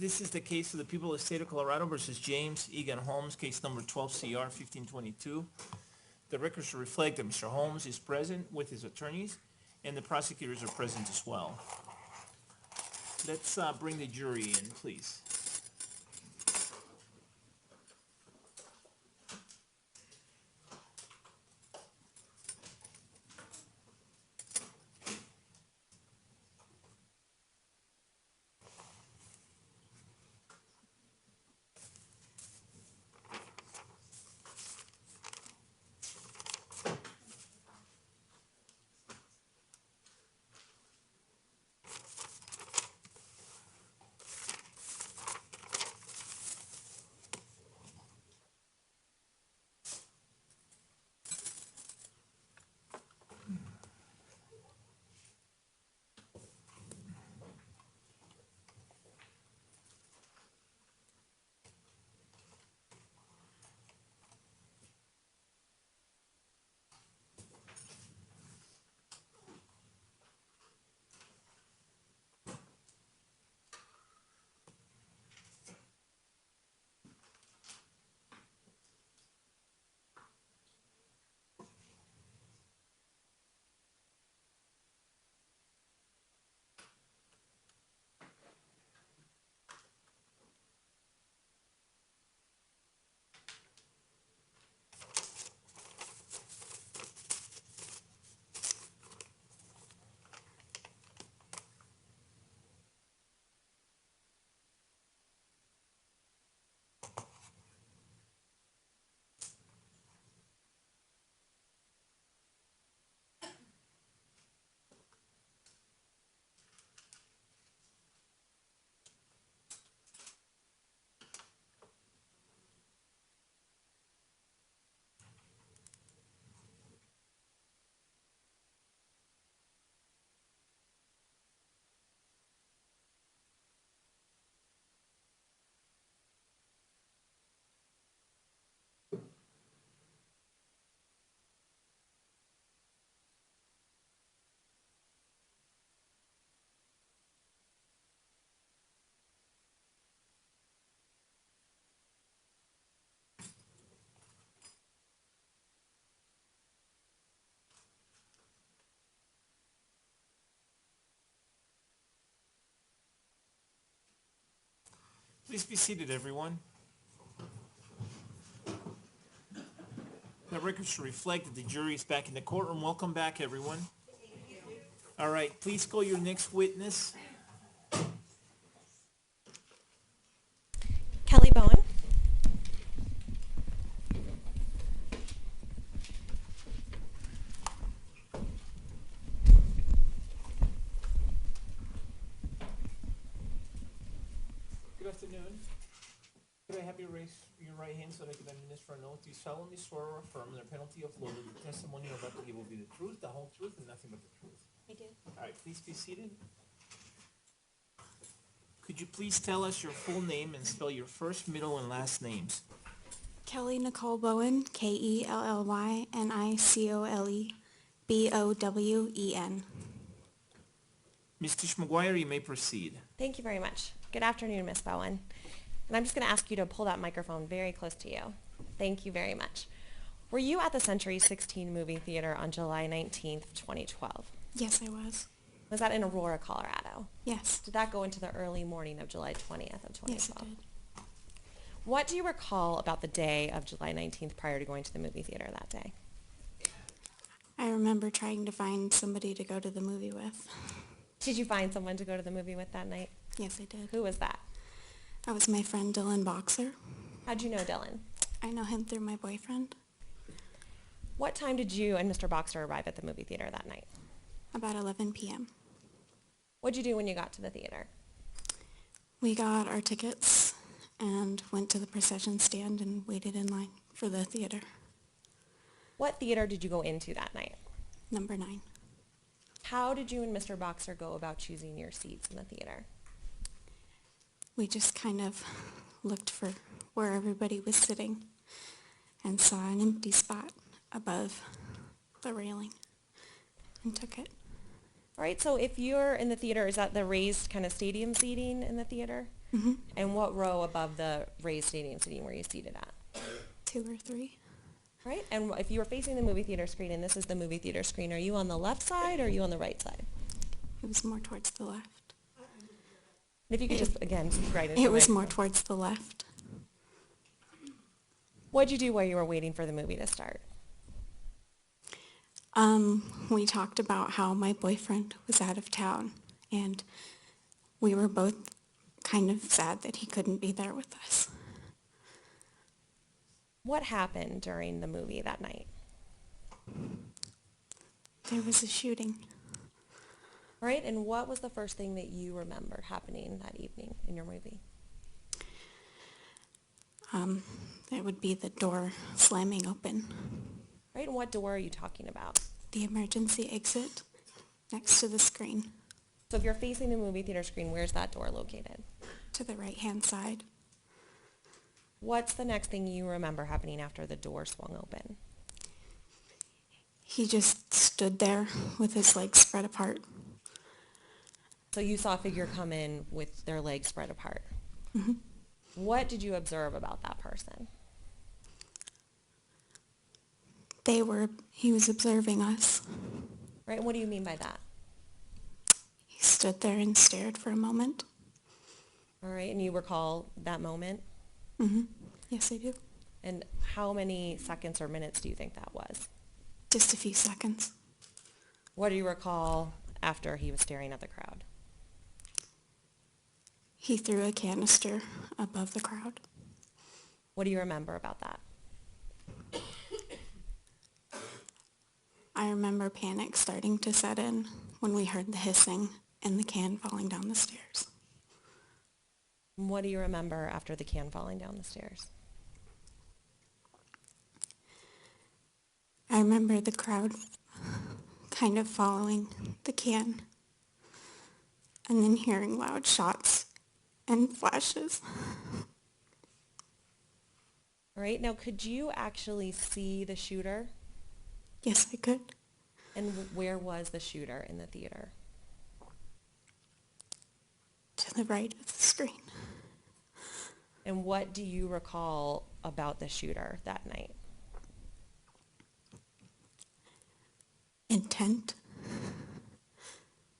This is the case of the people of the state of Colorado versus James Egan Holmes, case number 12 CR 1522. The records should reflect that Mr. Holmes is present with his attorneys, and the prosecutors are present as well. Let's bring the jury in, please. Please be seated, everyone. The record should reflect that the jury is back in the courtroom. Welcome back, everyone. All right, please call your next witness. Kelly Bowen. Good afternoon. Could I have you raise your right hand so that I can administer an oath? Do you solemnly swear or affirm under penalty of law that the testimony you're about to give will be the truth, the whole truth, and nothing but the truth? I do. All right, please be seated. Could you please tell us your full name and spell your first, middle, and last names? Kelly Nicole Bowen, KELLYNICOLE Ms. Tish-McGuire, you may proceed. Thank you very much. Good afternoon, Miss Bowen. And I'm just going to ask you to pull that microphone very close to you. Thank you very much. Were you at the Century 16 movie theater on July 19th, 2012? Yes, I was. Was that in Aurora, Colorado? Yes. Did that go into the early morning of July 20th of 2012? Yes, it did. What do you recall about the day of July 19th prior to going to the movie theater that day? I remember trying to find somebody to go to the movie with. Did you find someone to go to the movie with that night? Yes, I did. Who was that? That was my friend Dylan Boxer. How'd you know Dylan? I know him through my boyfriend. What time did you and Mr. Boxer arrive at the movie theater that night? About 11 p.m. What'd you do when you got to the theater? We got our tickets and went to the procession stand and waited in line for the theater. What theater did you go into that night? Number 9. How did you and Mr. Boxer go about choosing your seats in the theater? We just kind of looked for where everybody was sitting and saw an empty spot above the railing and took it. All right, so if you're in the theater, is that the raised kind of stadium seating in the theater? Mm-hmm. And what row above the raised stadium seating were you seated at? 2 or 3. All right, and if you were facing the movie theater screen, and this is the movie theater screen, are you on the left side or are you on the right side? It was more towards the left. And if you could just, again, speak right into It the was more microphone. towards the left. What'd you do while you were waiting for the movie to start? We talked about how my boyfriend was out of town, and we were both kind of sad that he couldn't be there with us. What happened during the movie that night? There was a shooting. All right, and what was the first thing that you remember happening that evening in your movie? That would be the door slamming open. All right, and what door are you talking about? The emergency exit next to the screen, So if you're facing the movie theater screen, where's that door located? to the right-hand side. What's the next thing you remember happening after the door swung open? He just stood there with his legs spread apart. So you saw a figure come in with their legs spread apart. Mm-hmm. What did you observe about that person? He was observing us. Right, and what do you mean by that? He stood there and stared for a moment. All right, and you recall that moment? Mm-hmm. Yes, I do. And how many seconds or minutes do you think that was? Just a few seconds. What do you recall after he was staring at the crowd? He threw a canister above the crowd. What do you remember about that? I remember panic starting to set in when we heard the hissing and the can falling down the stairs. What do you remember after the can falling down the stairs? I remember the crowd kind of following the can and then hearing loud shots and flashes. All right, now could you actually see the shooter? Yes, I could. And where was the shooter in the theater? To the right of the screen. And what do you recall about the shooter that night? Intent.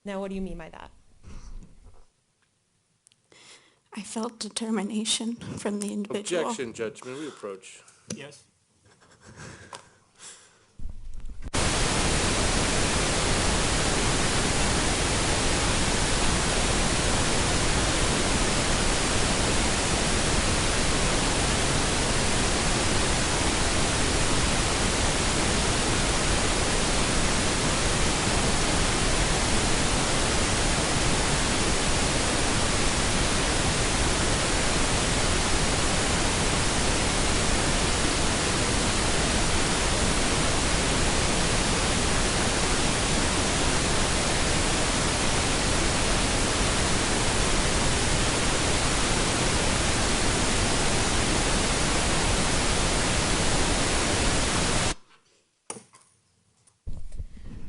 Now, what do you mean by that? I felt determination from the individual. Objection, Judge. May we approach? Yes?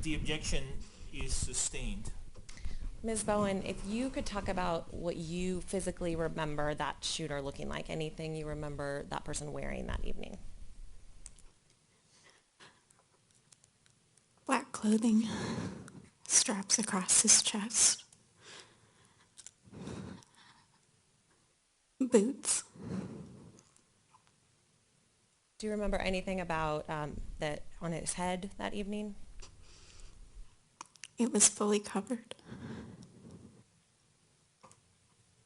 The objection is sustained. Ms. Bowen, if you could talk about what you physically remember that shooter looking like, anything you remember that person wearing that evening. Black clothing, straps across his chest, boots. Do you remember anything about that on his head that evening? It was fully covered.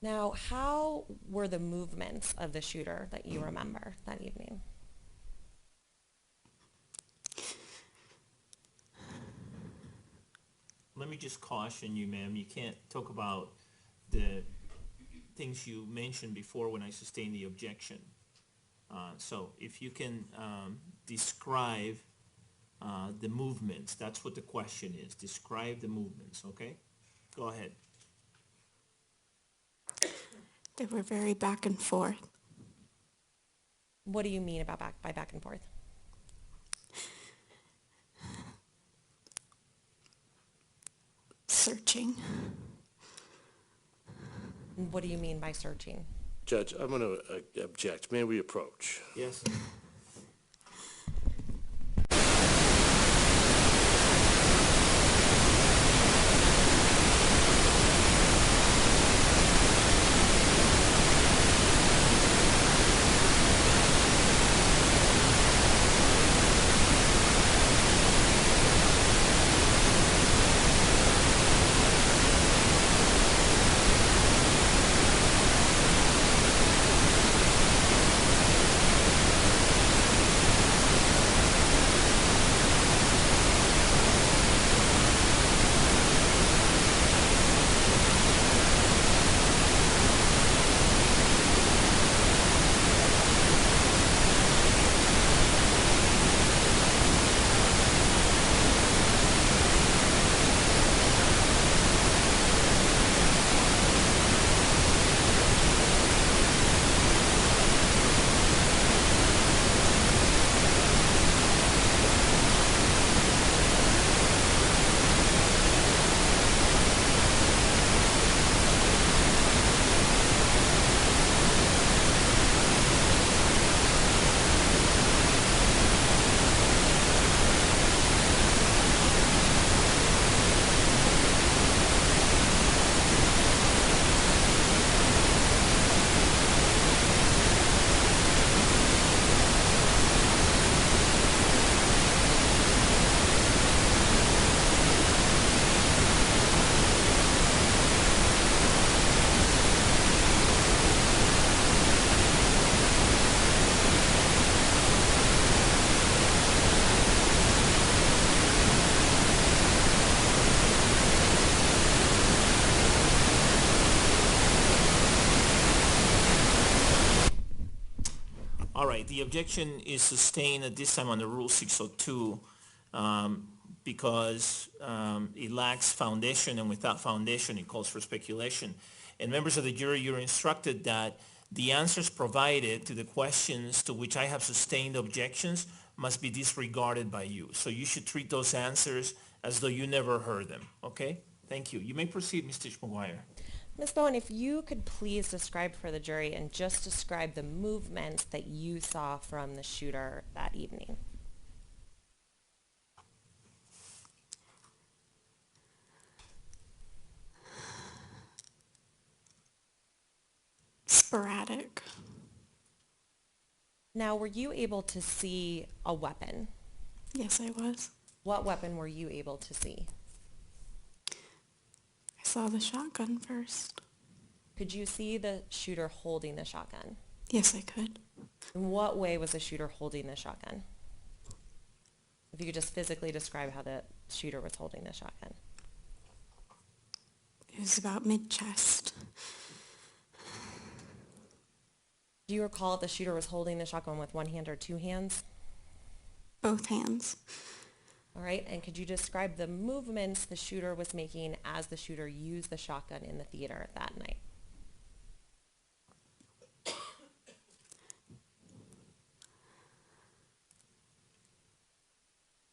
Now, how were the movements of the shooter that you remember that evening? Let me just caution you, ma'am, you can't talk about the things you mentioned before when I sustained the objection. So if you can describe the movements, that's what the question is. Describe the movements, okay? Go ahead. They were very back and forth. What do you mean about by back and forth? searching. What do you mean by searching? Judge, I'm going to object. May we approach? Yes. All right, the objection is sustained at this time under Rule 602 because it lacks foundation, and without foundation, it calls for speculation. And members of the jury, you're instructed that the answers provided to the questions to which I have sustained objections must be disregarded by you. So you should treat those answers as though you never heard them, okay? Thank you. You may proceed, Ms. Tisch-McGuire. Ms. Bowen, if you could please describe for the jury and just describe the movements that you saw from the shooter that evening. Sporadic. Now, were you able to see a weapon? Yes, I was. What weapon were you able to see? I saw the shotgun first. Could you see the shooter holding the shotgun? Yes, I could. In what way was the shooter holding the shotgun? If you could just physically describe how the shooter was holding the shotgun. It was about mid-chest. Do you recall if the shooter was holding the shotgun with one hand or two hands? Both hands. All right, and could you describe the movements the shooter was making as the shooter used the shotgun in the theater that night?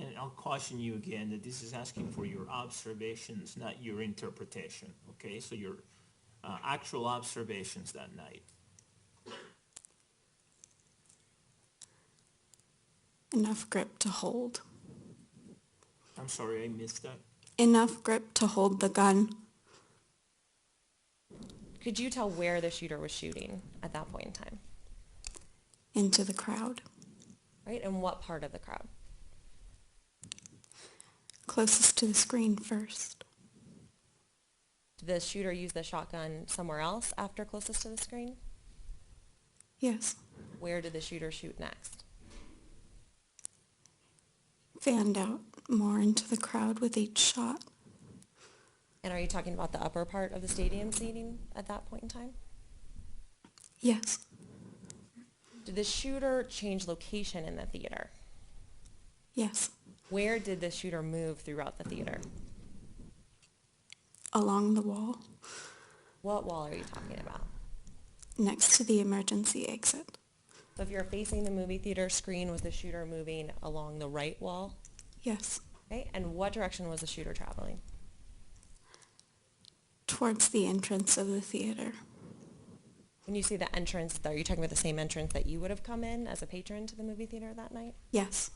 And I'll caution you again that this is asking for your observations, not your interpretation, okay? So your actual observations that night. Enough grip to hold. I'm sorry, I missed that. Enough grip to hold the gun. Could you tell where the shooter was shooting at that point in time? Into the crowd. Right, and what part of the crowd? Closest to the screen first. Did the shooter use the shotgun somewhere else after closest to the screen? Yes. Where did the shooter shoot next? Fanned out more into the crowd with each shot. And are you talking about the upper part of the stadium seating at that point in time? Yes. Did the shooter change location in the theater? Yes. Where did the shooter move throughout the theater? Along the wall. What wall are you talking about? Next to the emergency exit. So if you're facing the movie theater screen, was the shooter moving along the right wall? Yes. Okay, and what direction was the shooter traveling? towards the entrance of the theater. When you say the entrance, are you talking about the same entrance that you would have come in as a patron to the movie theater that night? Yes.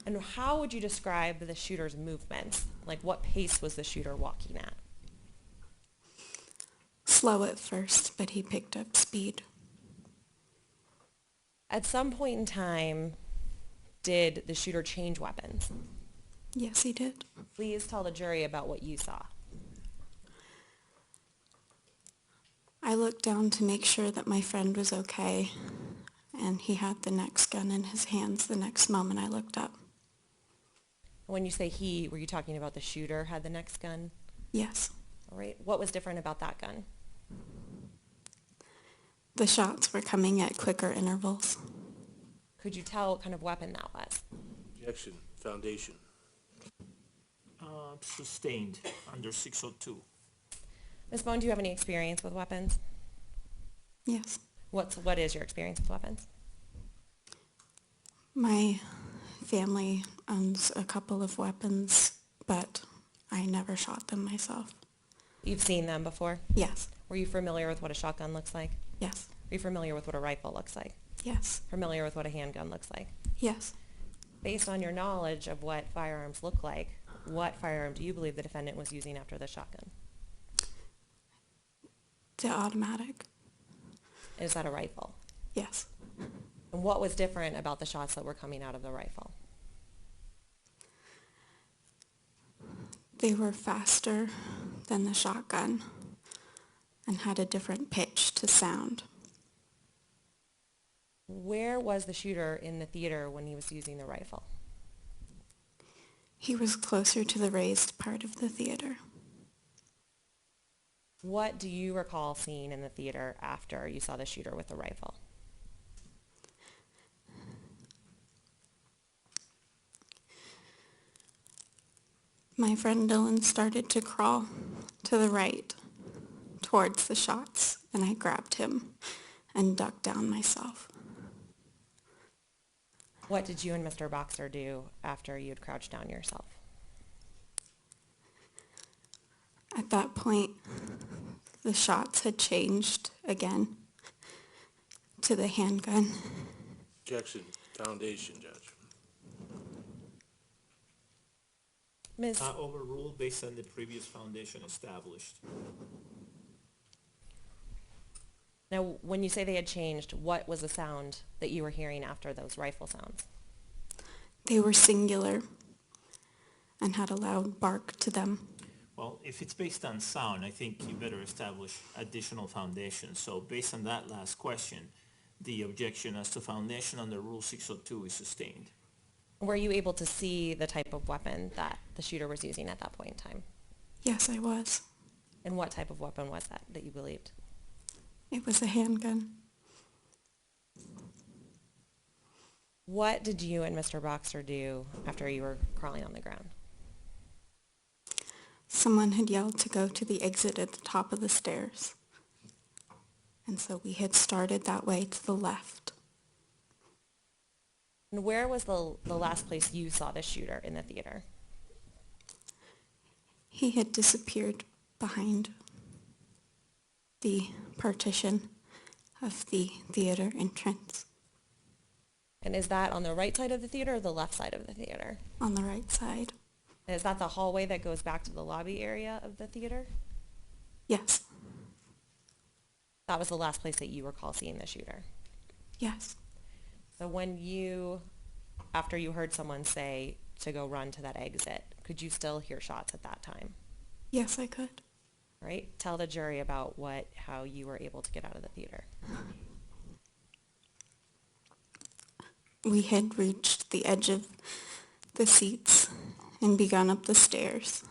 And how would you describe the shooter's movements? Like, what pace was the shooter walking at? Slow at first, but he picked up speed. At some point in time, did the shooter change weapons? Yes, he did. Please tell the jury about what you saw. I looked down to make sure that my friend was okay, and he had the next gun in his hands the next moment I looked up. When you say he, were you talking about the shooter had the next gun? Yes. All right. What was different about that gun? The shots were coming at quicker intervals. Could you tell what kind of weapon that was? Objection, foundation. Sustained under 602. Ms. Bone, do you have any experience with weapons? Yes. What is your experience with weapons? My family owns a couple of weapons, but I never shot them myself. You've seen them before? Yes. Were you familiar with what a shotgun looks like? Yes. Are you familiar with what a rifle looks like? Yes. Familiar with what a handgun looks like? Yes. Based on your knowledge of what firearms look like, what firearm do you believe the defendant was using after the shotgun? The automatic. Is that a rifle? Yes. And what was different about the shots that were coming out of the rifle? They were faster than the shotgun and had a different pitch to sound. Where was the shooter in the theater when he was using the rifle? He was closer to the raised part of the theater. What do you recall seeing in the theater after you saw the shooter with the rifle? My friend Dylan started to crawl to the right towards the shots, and I grabbed him and ducked down myself. What did you and Mr. Boxer do after you had crouched down yourself? At that point, the shots had changed again to the handgun. Objection, foundation, Judge. Ms. Overruled based on the previous foundation established. Now, when you say they had changed, what was the sound that you were hearing after those rifle sounds? They were singular and had a loud bark to them. Well, if it's based on sound, I think you better establish additional foundation. So based on that last question, the objection as to foundation under Rule 602 is sustained. Were you able to see the type of weapon that the shooter was using at that point in time? Yes, I was. And what type of weapon was that you believed? It was a handgun. What did you and Mr. Boxer do after you were crawling on the ground? Someone had yelled to go to the exit at the top of the stairs. And so we had started that way to the left. And where was the last place you saw the shooter in the theater? He had disappeared behind the partition of the theater entrance And is that on the right side of the theater or the left side of the theater? on the right side. And is that the hallway that goes back to the lobby area of the theater? Yes. That was the last place that you recall seeing the shooter. Yes. So when after you heard someone say to go run to that exit, could you still hear shots at that time? Yes, I could. Right? Tell the jury about how you were able to get out of the theater. We had reached the edge of the seats and begun up the stairs.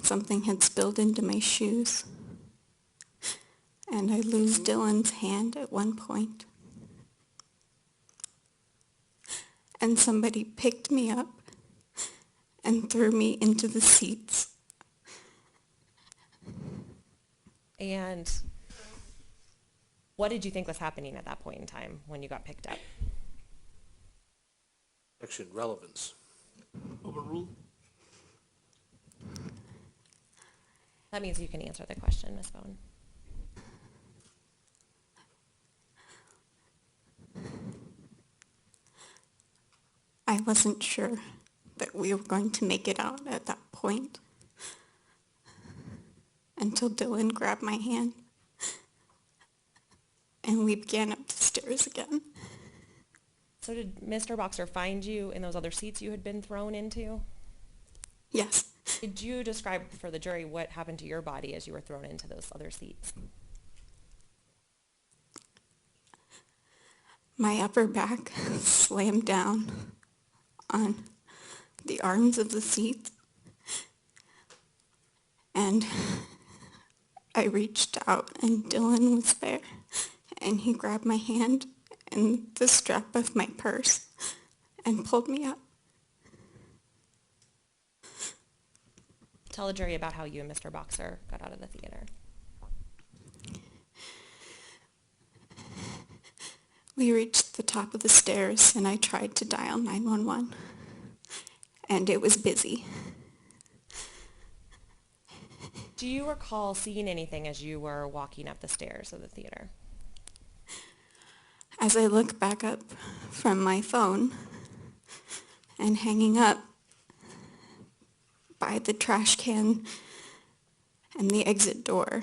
Something had spilled into my shoes, and I lose Dylan's hand at one point. And somebody picked me up and threw me into the seats. And what did you think was happening at that point in time when you got picked up? Objection, relevance. Overruled. That means you can answer the question, Ms. Bowen. I wasn't sure that we were going to make it out at that point until Dylan grabbed my hand and we began up the stairs again. So did Mr. Boxer find you in those other seats you had been thrown into? Yes, Did you describe for the jury what happened to your body as you were thrown into those other seats? my upper back slammed down on the arms of the seat, and I reached out and Dylan was there, and he grabbed my hand and the strap of my purse and pulled me up. Tell the jury about how you and Mr. Boxer got out of the theater. We reached the top of the stairs and I tried to dial 911, and it was busy. Do you recall seeing anything as you were walking up the stairs of the theater? As I look back up from my phone and hanging up by the trash can and the exit door,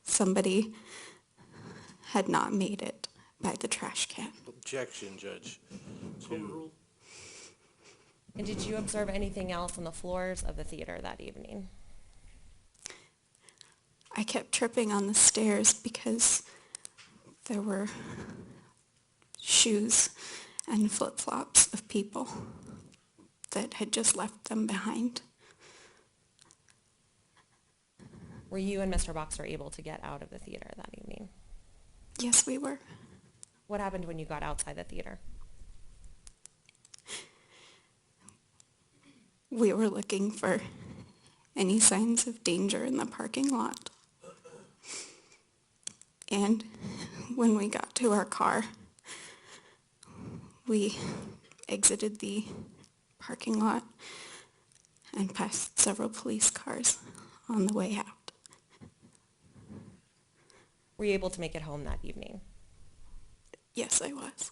somebody had not made it by the trash can. Objection, Judge. To And did you observe anything else on the floors of the theater that evening? I kept tripping on the stairs because there were shoes and flip-flops of people that had just left them behind. Were you and Mr. Boxer able to get out of the theater that evening? Yes, we were. What happened when you got outside the theater? We were looking for any signs of danger in the parking lot. And when we got to our car, we exited the parking lot and passed several police cars on the way out. Were you able to make it home that evening? Yes, I was.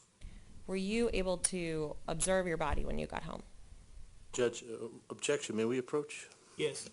Were you able to observe your body when you got home? Judge, objection, may we approach? Yes.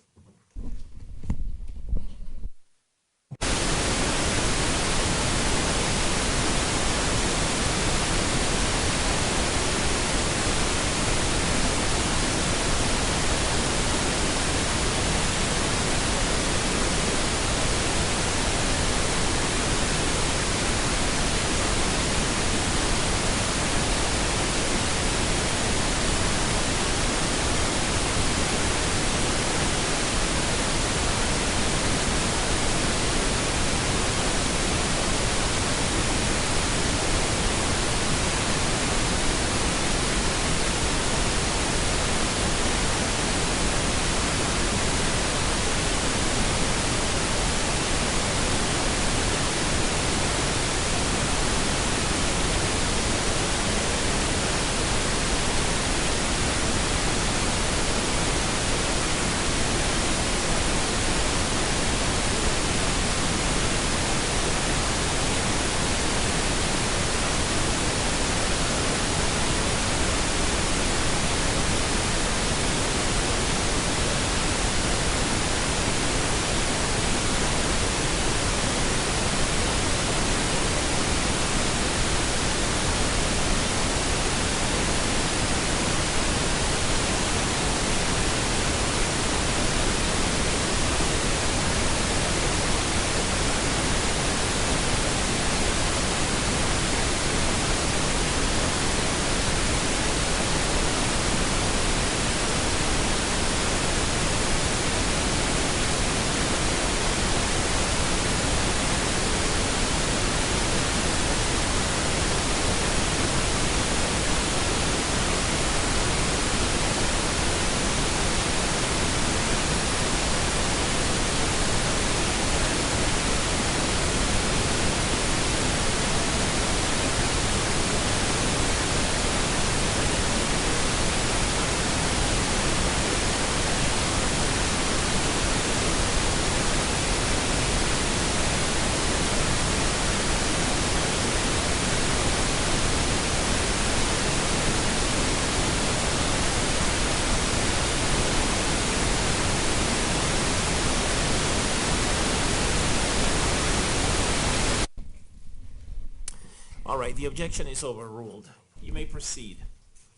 All right, the objection is overruled. You may proceed.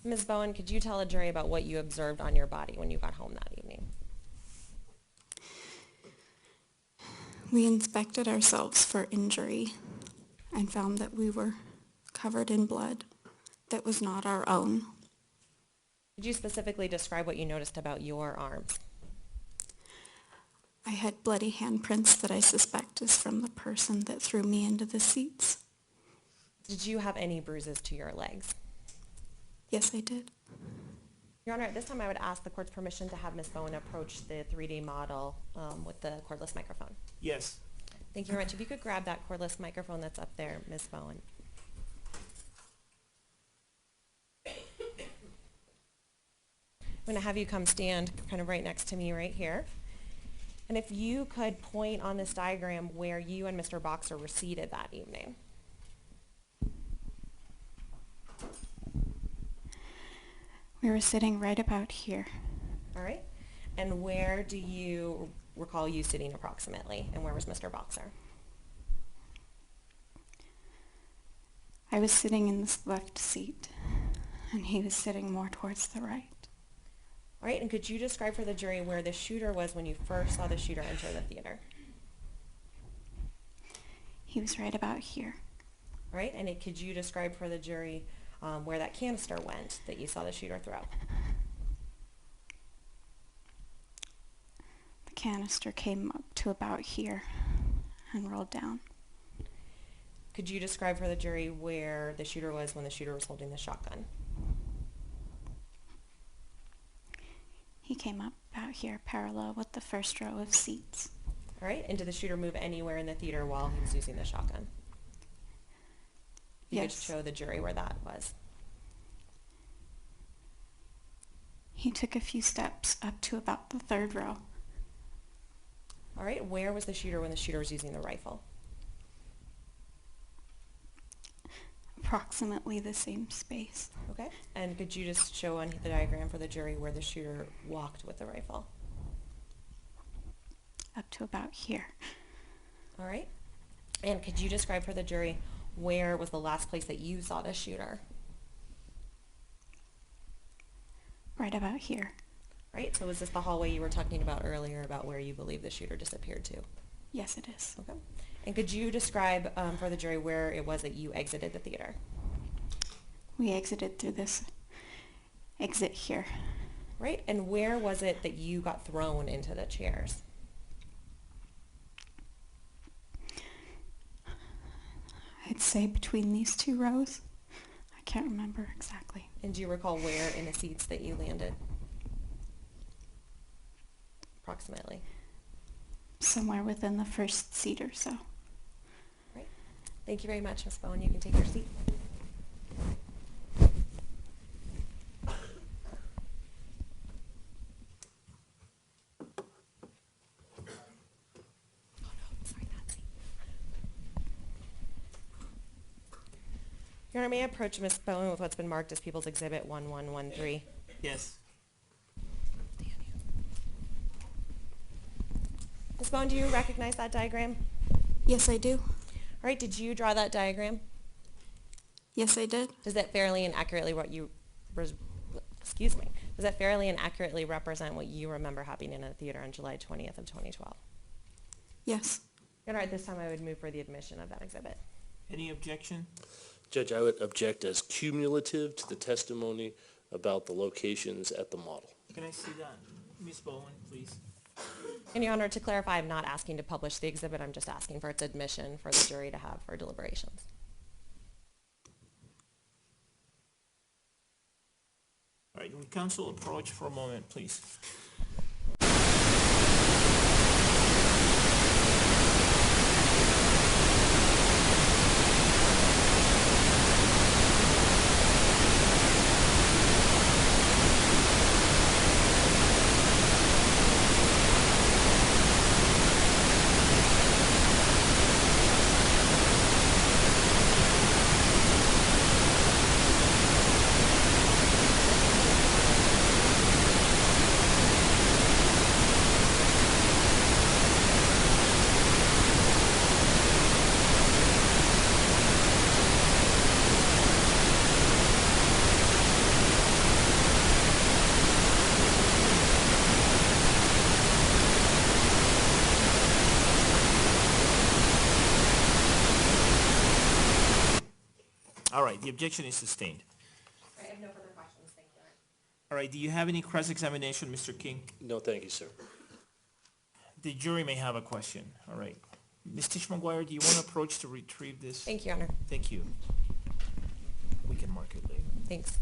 Ms. Bowen, could you tell a jury about what you observed on your body when you got home that evening? We inspected ourselves for injury and found that we were covered in blood that was not our own. Could you specifically describe what you noticed about your arms? I had bloody handprints that I suspect is from the person that threw me into the seats. Did you have any bruises to your legs? Yes, I did. Your Honor, at this time I would ask the court's permission to have Ms. Bowen approach the 3D model with the cordless microphone. Yes. Thank you very much. If you could grab that cordless microphone that's up there, Ms. Bowen. I'm going to have you come stand kind of right next to me right here. And if you could point on this diagram where you and Mr. Boxer were seated that evening. We were sitting right about here. All right. And where do you recall you sitting approximately? And where was Mr. Boxer? I was sitting in this left seat, and he was sitting more towards the right. All right. And could you describe for the jury where the shooter was when you first saw the shooter enter the theater? He was right about here. All right. And could you describe for the jury where that canister went that you saw the shooter throw? The canister came up to about here and rolled down. Could you describe for the jury where the shooter was when the shooter was holding the shotgun? He came up about here parallel with the first row of seats. All right. And did the shooter move anywhere in the theater while he was using the shotgun? You Yes. could show the jury where that was. He took a few steps up to about the third row. All right. Where was the shooter when the shooter was using the rifle? Approximately the same space. Okay. And could you just show on the diagram for the jury where the shooter walked with the rifle? Up to about here. All right. And could you describe for the jury where was the last place that you saw the shooter? Right about here. Right. So was this the hallway you were talking about earlier about where you believe the shooter disappeared to? Yes, it is. Okay. And could you describe for the jury where it was that you exited the theater? We exited through this exit here. Right. And where was it that you got thrown into the chairs? I'd say between these two rows. I can't remember exactly. And do you recall where in the seats that you landed? Approximately. Somewhere within the first seat or so. Right. Thank you very much, Ms. Bowen. You can take your seat. Your Honor, may I approach Ms. Bowen with what's been marked as People's Exhibit 1113? Yes. Ms. Bowen, do you recognize that diagram? Yes, I do. All right, did you draw that diagram? Yes, I did. Does that fairly and accurately does that fairly and accurately represent what you remember happening in a theater on July 20th of 2012? Yes. Your Honor, at this time I would move for the admission of that exhibit. Any objection? Judge, I would object as cumulative to the testimony about the locations at the model. Can I see that? Ms. Bowen, please. And Your Honor, to clarify, I'm not asking to publish the exhibit. I'm just asking for its admission for the jury to have for deliberations. All right, will counsel approach for a moment, please? All right, the objection is sustained. I have no further questions, thank you. All right, do you have any cross-examination, Mr. King? No, thank you, sir. The jury may have a question. All right. Ms. Tish McGuire, do you want to approach to retrieve this? Thank you, Your Honor. Thank you. We can mark it later. Thanks.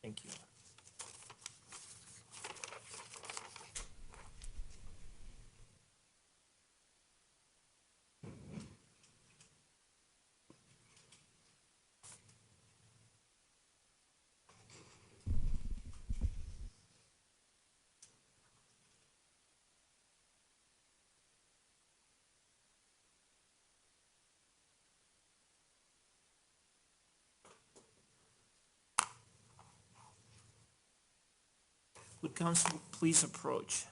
Thank you. Would counsel please approach?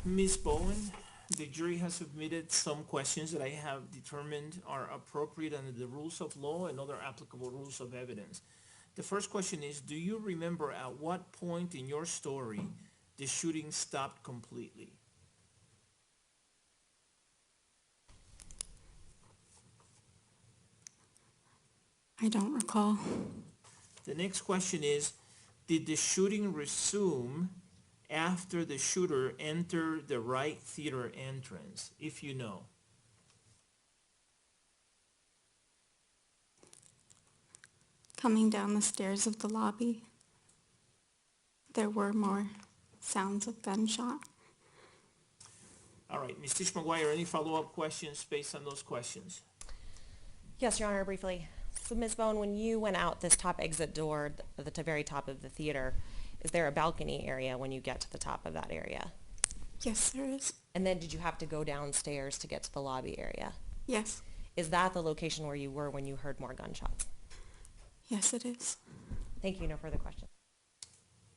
Ms. Bowen, the jury has submitted some questions that I have determined are appropriate under the rules of law and other applicable rules of evidence. The first question is, do you remember at what point in your story the shooting stopped completely? I don't recall. The next question is, did the shooting resume after the shooter entered the right theater entrance, if you know? Coming down the stairs of the lobby, there were more sounds of gunshot. All right, Ms. Tish McGuire, any follow-up questions based on those questions? Yes, Your Honor, briefly. So Ms. Bowen, when you went out this top exit door at the very top of the theater, is there a balcony area when you get to the top of that area? Yes, there is. And then did you have to go downstairs to get to the lobby area? Yes. Is that the location where you were when you heard more gunshots? Yes, it is. Thank you. No further questions.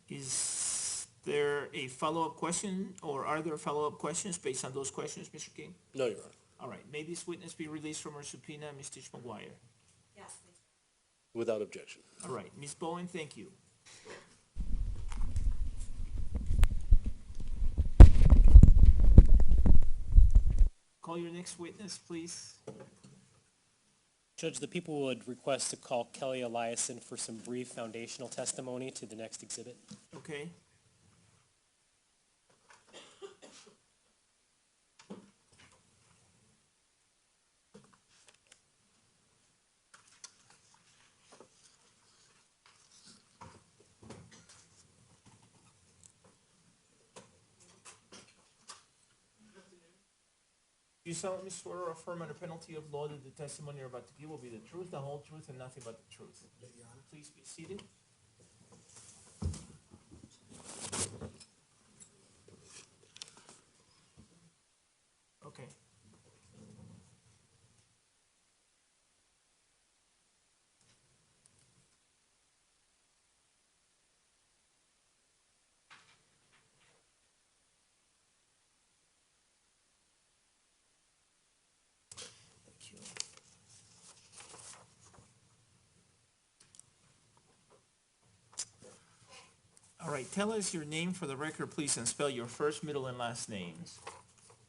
Is there a follow-up question, or are there follow-up questions based on those questions, Mr. King? No, Your Honor. All right, may this witness be released from her subpoena, Ms. Tish McGuire? Yes, please. Without objection. All right, Ms. Bowen, thank you. Call your next witness, please. Judge, the people would request to call Kelly Eliason for some brief foundational testimony to the next exhibit. Okay. You solemnly swear or affirm under penalty of law that the testimony you're about to give will be the truth, the whole truth, and nothing but the truth. Please be seated. Okay. All right, tell us your name for the record, please, and spell your first, middle, and last names.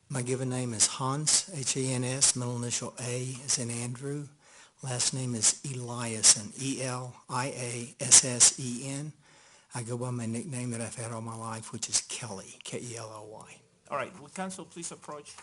My given name is Hans, H-A-N-S, middle initial A as in Andrew. Last name is Eliassen, E-L-I-A-S-S-E-N. I go by my nickname that I've had all my life, which is Kelly, K-E-L-L-Y. All right, would counsel please approach?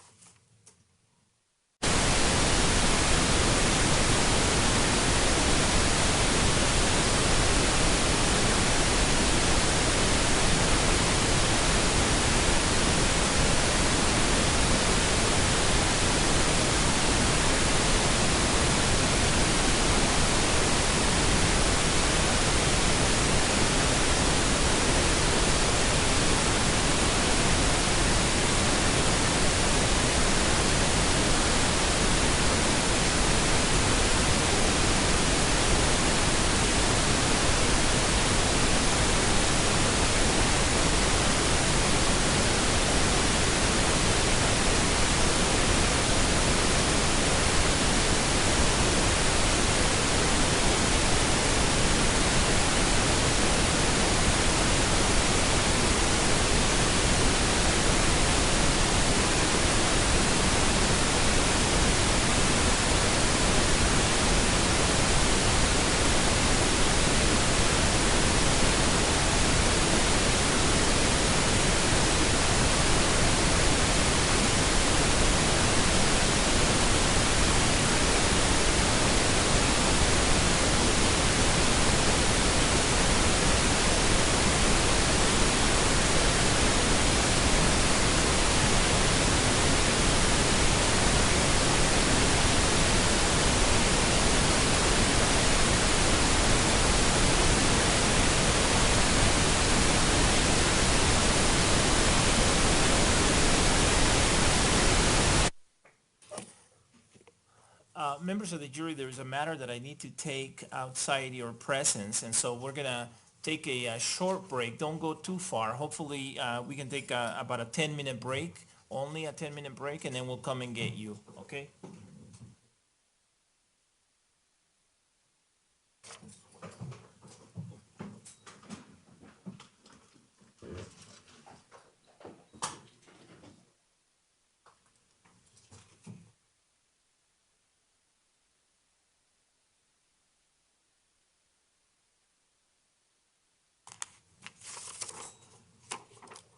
Members of the jury, there is a matter that I need to take outside your presence, and so we're gonna take a short break. Don't go too far. Hopefully, we can take about a 10-minute break, only a 10-minute break, and then we'll come and get you, okay?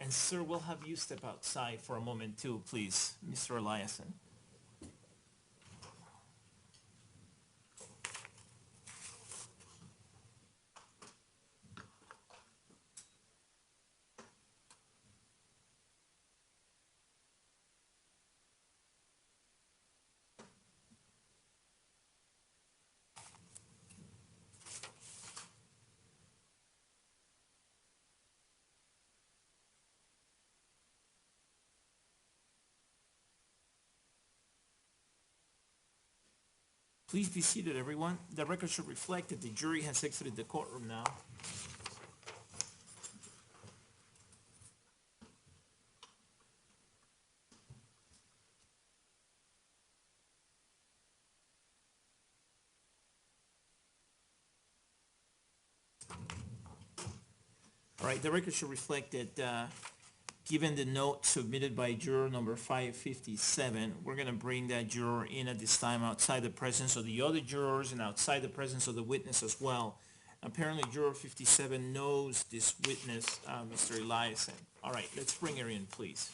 And sir, we'll have you step outside for a moment too, please, Mr. Eliassen. Please be seated, everyone. The record should reflect that the jury has exited the courtroom now. All right, the record should reflect that given the note submitted by juror number 557, we're going to bring that juror in at this time outside the presence of the other jurors and outside the presence of the witness as well. Apparently, juror 57 knows this witness, Mr. Eliassen. All right, let's bring her in, please.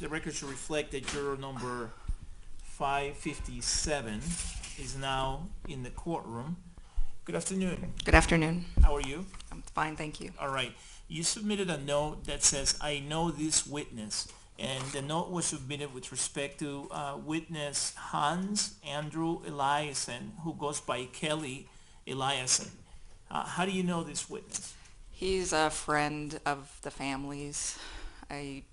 The record should reflect that juror number 557 is now in the courtroom. Good afternoon. Good afternoon. How are you? I'm fine, thank you. All right. You submitted a note that says, "I know this witness," and the note was submitted with respect to witness Hans Andrew Eliassen, who goes by Kelly Eliassen. How do you know this witness? He's a friend of the family's. I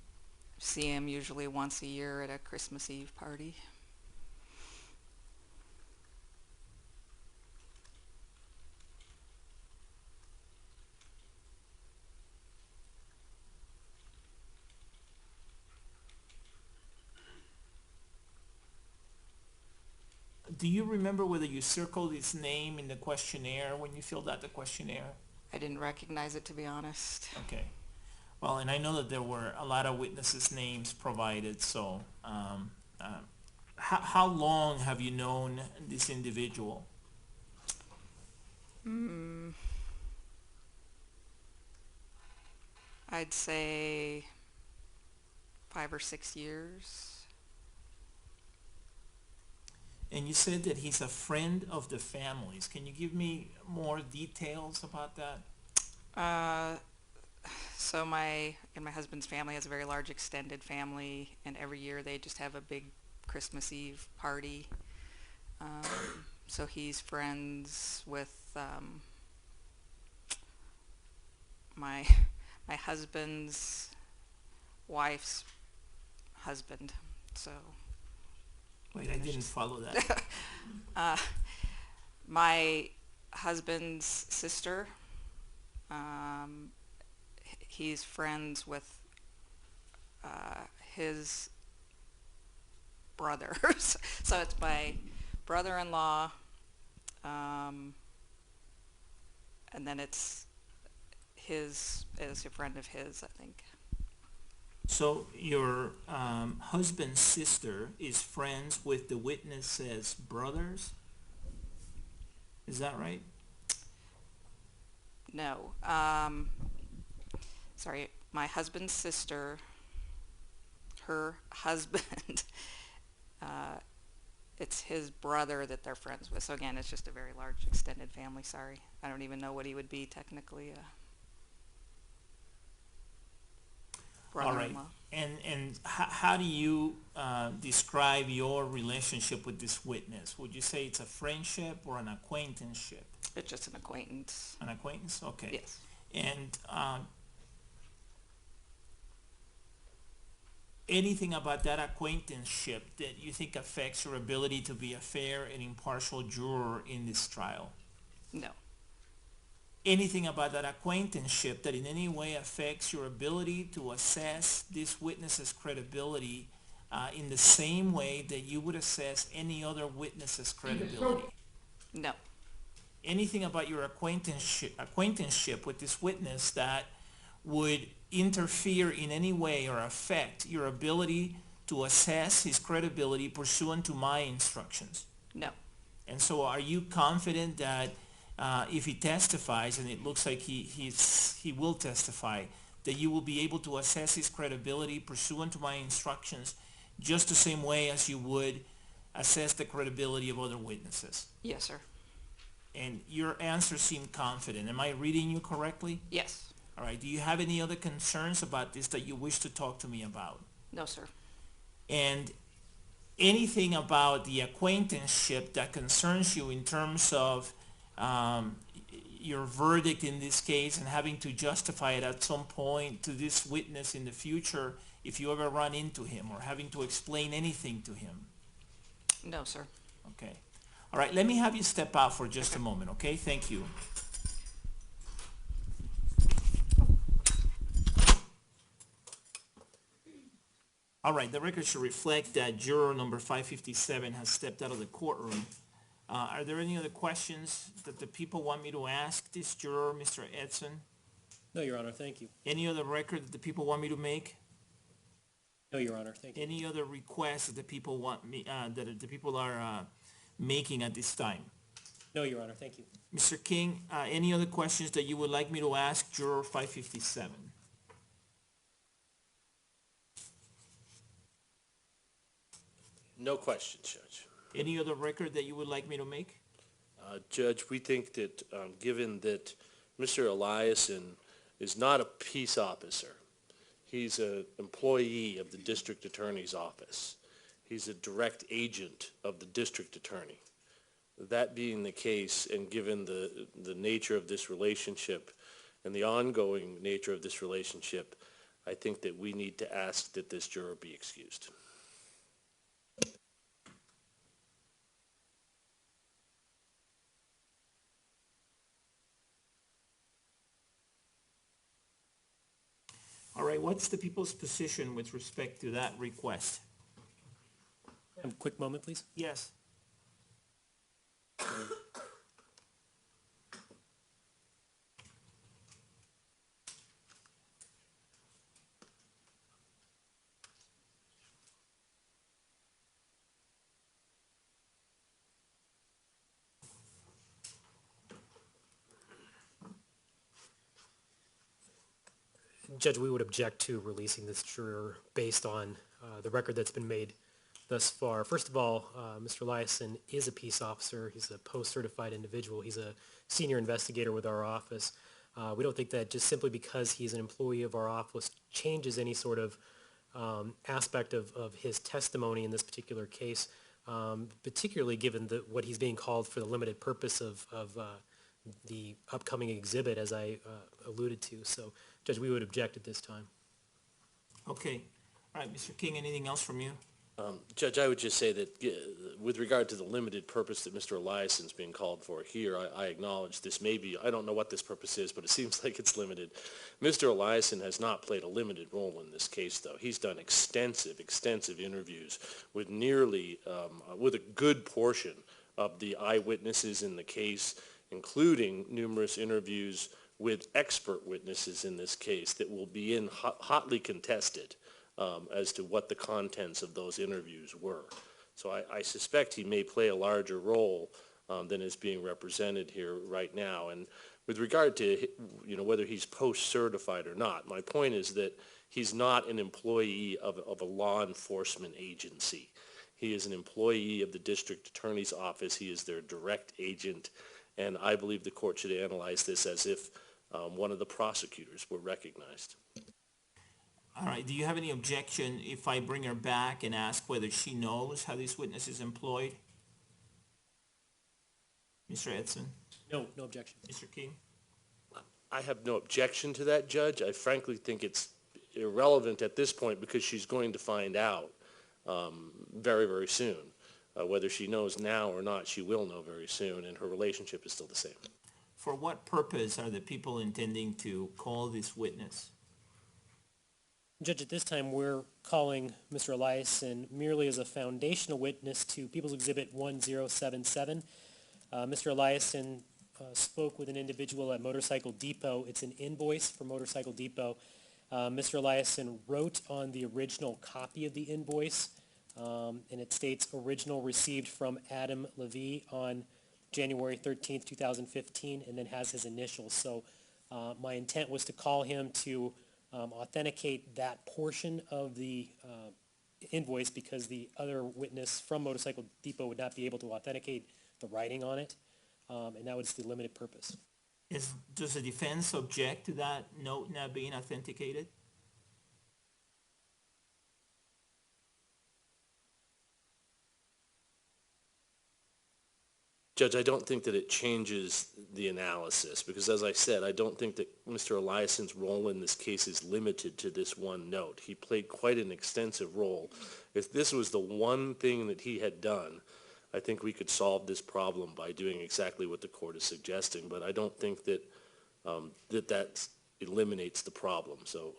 see him usually once a year at a Christmas Eve party. Do you remember whether you circled his name in the questionnaire when you filled out the questionnaire? I didn't recognize it, to be honest. Okay. Well, and I know that there were a lot of witnesses' names provided, so how long have you known this individual? I'd say 5 or 6 years. And you said that he's a friend of the family's. Can you give me more details about that? So my husband's family has a very large extended family, and every year they just have a big Christmas Eve party. So he's friends with my husband's wife's husband. So Wait, I didn't follow that. my husband's sister, he's friends with his brothers. So it's my brother-in-law, and then it's a friend of his, I think. So your husband's sister is friends with the witness's brothers? Is that right? No. Sorry, my husband's sister, her husband, it's his brother that they're friends with. So again, it's just a very large extended family. Sorry. I don't even know what he would be technically. All right. Brother-in-law. And how do you describe your relationship with this witness? Would you say it's a friendship or an acquaintanceship? It's just an acquaintance. An acquaintance? Okay. Yes. And anything about that acquaintanceship that you think affects your ability to be a fair and impartial juror in this trial? No. Anything about that acquaintanceship that in any way affects your ability to assess this witness's credibility in the same way that you would assess any other witness's credibility? No. Anything about your acquaintanceship with this witness that would interfere in any way or affect your ability to assess his credibility pursuant to my instructions? No. And so are you confident that if he testifies, and it looks like he will testify, that you will be able to assess his credibility pursuant to my instructions just the same way as you would assess the credibility of other witnesses? Yes, sir. And your answer seemed confident. Am I reading you correctly? Yes. All right. Do you have any other concerns about this that you wish to talk to me about? No, sir. And anything about the acquaintanceship that concerns you in terms of your verdict in this case and having to justify it at some point to this witness in the future if you ever run into him, or having to explain anything to him? No, sir. Okay. All right, let me have you step out for just a moment, okay? Thank you. All right, the record should reflect that juror number 557 has stepped out of the courtroom. Are there any other questions that the people want me to ask this juror, Mr. Edson? No, Your Honor, thank you. Any other record that the people want me to make? No, Your Honor, thank you. Any other requests that the people want me, that the people are making at this time? No, Your Honor, thank you. Mr. King, any other questions that you would like me to ask juror 557? No questions, Judge. Any other record that you would like me to make? Judge, we think that given that Mr. Eliason is not a peace officer, he's an employee of the district attorney's office. He's a direct agent of the district attorney. That being the case, and given the nature of this relationship and the ongoing nature of this relationship, I think that we need to ask that this juror be excused. All right, what's the people's position with respect to that request? A quick moment, please. Yes. Judge, we would object to releasing this juror based on the record that's been made thus far. First of all, Mr. Eliason is a peace officer. He's a post-certified individual. He's a senior investigator with our office. We don't think that just simply because he's an employee of our office changes any sort of aspect of his testimony in this particular case, particularly given what he's being called for the limited purpose of the upcoming exhibit, as I alluded to. So, Judge, we would object at this time. Okay. All right, Mr. King, anything else from you? Judge, I would just say that with regard to the limited purpose that Mr. Eliason's being called for here, I acknowledge this may be, I don't know what this purpose is, but it seems like it's limited. Mr. Eliason has not played a limited role in this case, though. He's done extensive interviews with with a good portion of the eyewitnesses in the case, including numerous interviews with expert witnesses in this case that will be hotly contested as to what the contents of those interviews were. So I suspect he may play a larger role than is being represented here right now. And with regard to whether he's post-certified or not, my point is that he's not an employee of a law enforcement agency. He is an employee of the district attorney's office. He is their direct agent. And I believe the court should analyze this as if one of the prosecutors were recognized. All right, do you have any objection if I bring her back and ask whether she knows how this witness is employed? Mr. Edson? No, no objection. Mr. King? I have no objection to that, Judge. I frankly think it's irrelevant at this point because she's going to find out very, very soon. Whether she knows now or not, she will know very soon, and her relationship is still the same. For what purpose are the people intending to call this witness? Judge, at this time, we're calling Mr. Eliason merely as a foundational witness to People's Exhibit 1077. Mr. Eliason spoke with an individual at Motorcycle Depot. It's an invoice for Motorcycle Depot. Mr. Eliason wrote on the original copy of the invoice, and it states original received from Adam Levy on January 13th, 2015, and then has his initials. So my intent was to call him to authenticate that portion of the invoice because the other witness from Motorcycle Depot would not be able to authenticate the writing on it, and that was the limited purpose. Does the defense object to that note not being authenticated? Judge, I don't think that it changes the analysis because, as I said, I don't think that Mr. Eliason's role in this case is limited to this one note. He played quite an extensive role. If this was the one thing that he had done, I think we could solve this problem by doing exactly what the court is suggesting, but I don't think that that eliminates the problem, so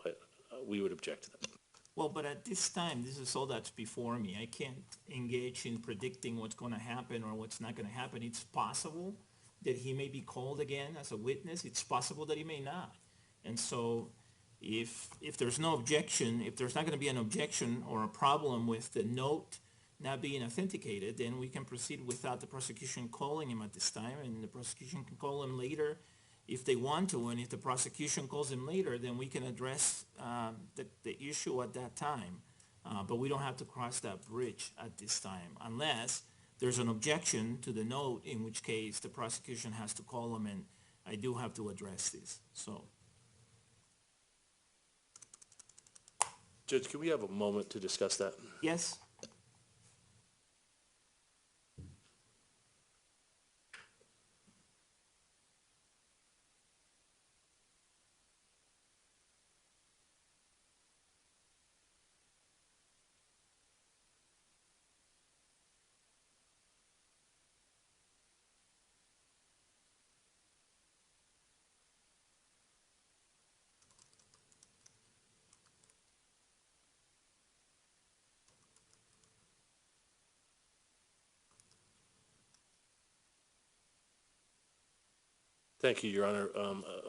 we would object to that. Well, but at this time, this is all that's before me. I can't engage in predicting what's going to happen or what's not going to happen. It's possible that he may be called again as a witness. It's possible that he may not. And so if there's no objection, if there's not going to be an objection or a problem with the note not being authenticated, then we can proceed without the prosecution calling him at this time, and the prosecution can call him later if they want to, and if the prosecution calls him later, then we can address the issue at that time. But we don't have to cross that bridge at this time unless there's an objection to the note, in which case the prosecution has to call him, and I do have to address this. So, Judge, can we have a moment to discuss that? yes? Thank you, Your Honor.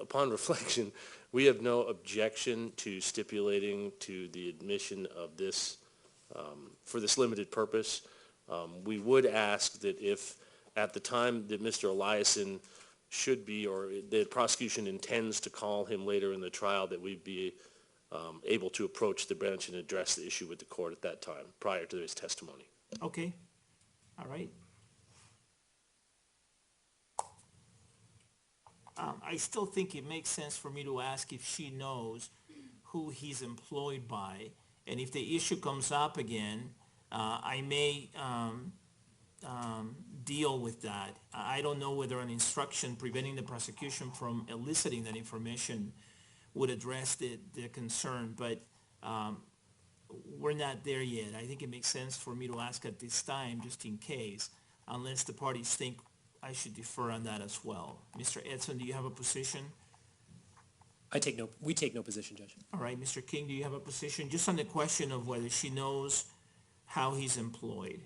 Upon reflection, we have no objection to stipulating to the admission of this for this limited purpose. We would ask that if at the time that Mr. Eliason should be, or the prosecution intends to call him later in the trial, that we be able to approach the bench and address the issue with the court at that time, prior to his testimony. Okay, all right. I still think it makes sense for me to ask if she knows who he's employed by, and if the issue comes up again, I may deal with that. I don't know whether an instruction preventing the prosecution from eliciting that information would address the concern, but we're not there yet. I think it makes sense for me to ask at this time, just in case, unless the parties think I should defer on that as well. Mr. Edson, do you have a position? We take no position, Judge. All right, Mr. King, do you have a position? Just on the question of whether she knows how he's employed.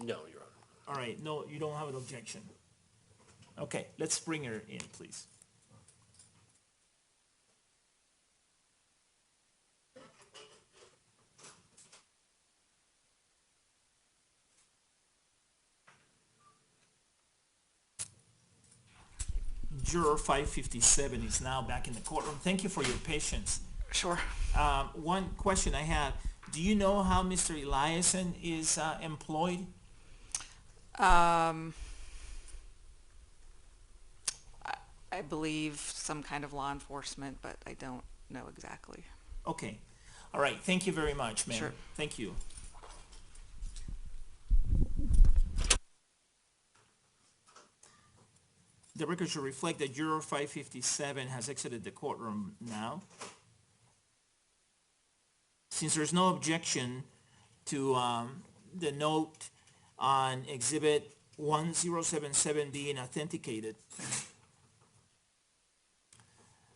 No, Your Honor. All right, no, you don't have an objection. Okay, let's bring her in, please. Juror 557 is now back in the courtroom. Thank you for your patience. Sure. One question I have, do you know how Mr. Eliason is employed? I believe some kind of law enforcement, but I don't know exactly. Okay. All right. Thank you very much, ma'am. Sure. Thank you. The record should reflect that Juror 557 has exited the courtroom now. Since there's no objection to the note on Exhibit 1077 being authenticated,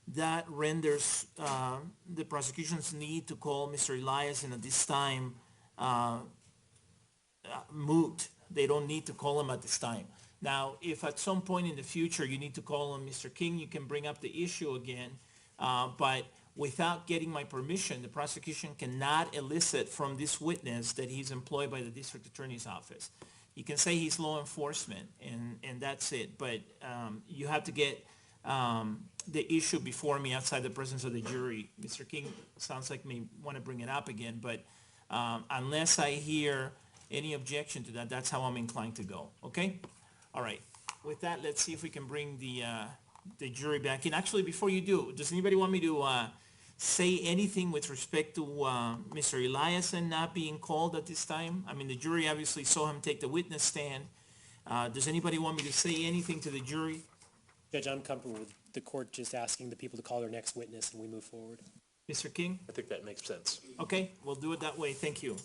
that renders the prosecution's need to call Mr. Eliason at this time moot. They don't need to call him at this time. Now, if at some point in the future you need to call on Mr. King, you can bring up the issue again, but without getting my permission, the prosecution cannot elicit from this witness that he's employed by the district attorney's office. You can say he's law enforcement, and that's it, but you have to get the issue before me outside the presence of the jury. Mr. King sounds like may want to bring it up again, but unless I hear any objection to that, that's how I'm inclined to go, okay? All right, with that, let's see if we can bring the jury back in. Actually, before you do, does anybody want me to say anything with respect to Mr. Eliason not being called at this time? I mean, the jury obviously saw him take the witness stand. Does anybody want me to say anything to the jury? Judge, I'm comfortable with the court just asking the people to call their next witness and we move forward. Mr. King? I think that makes sense. Okay, we'll do it that way. Thank you.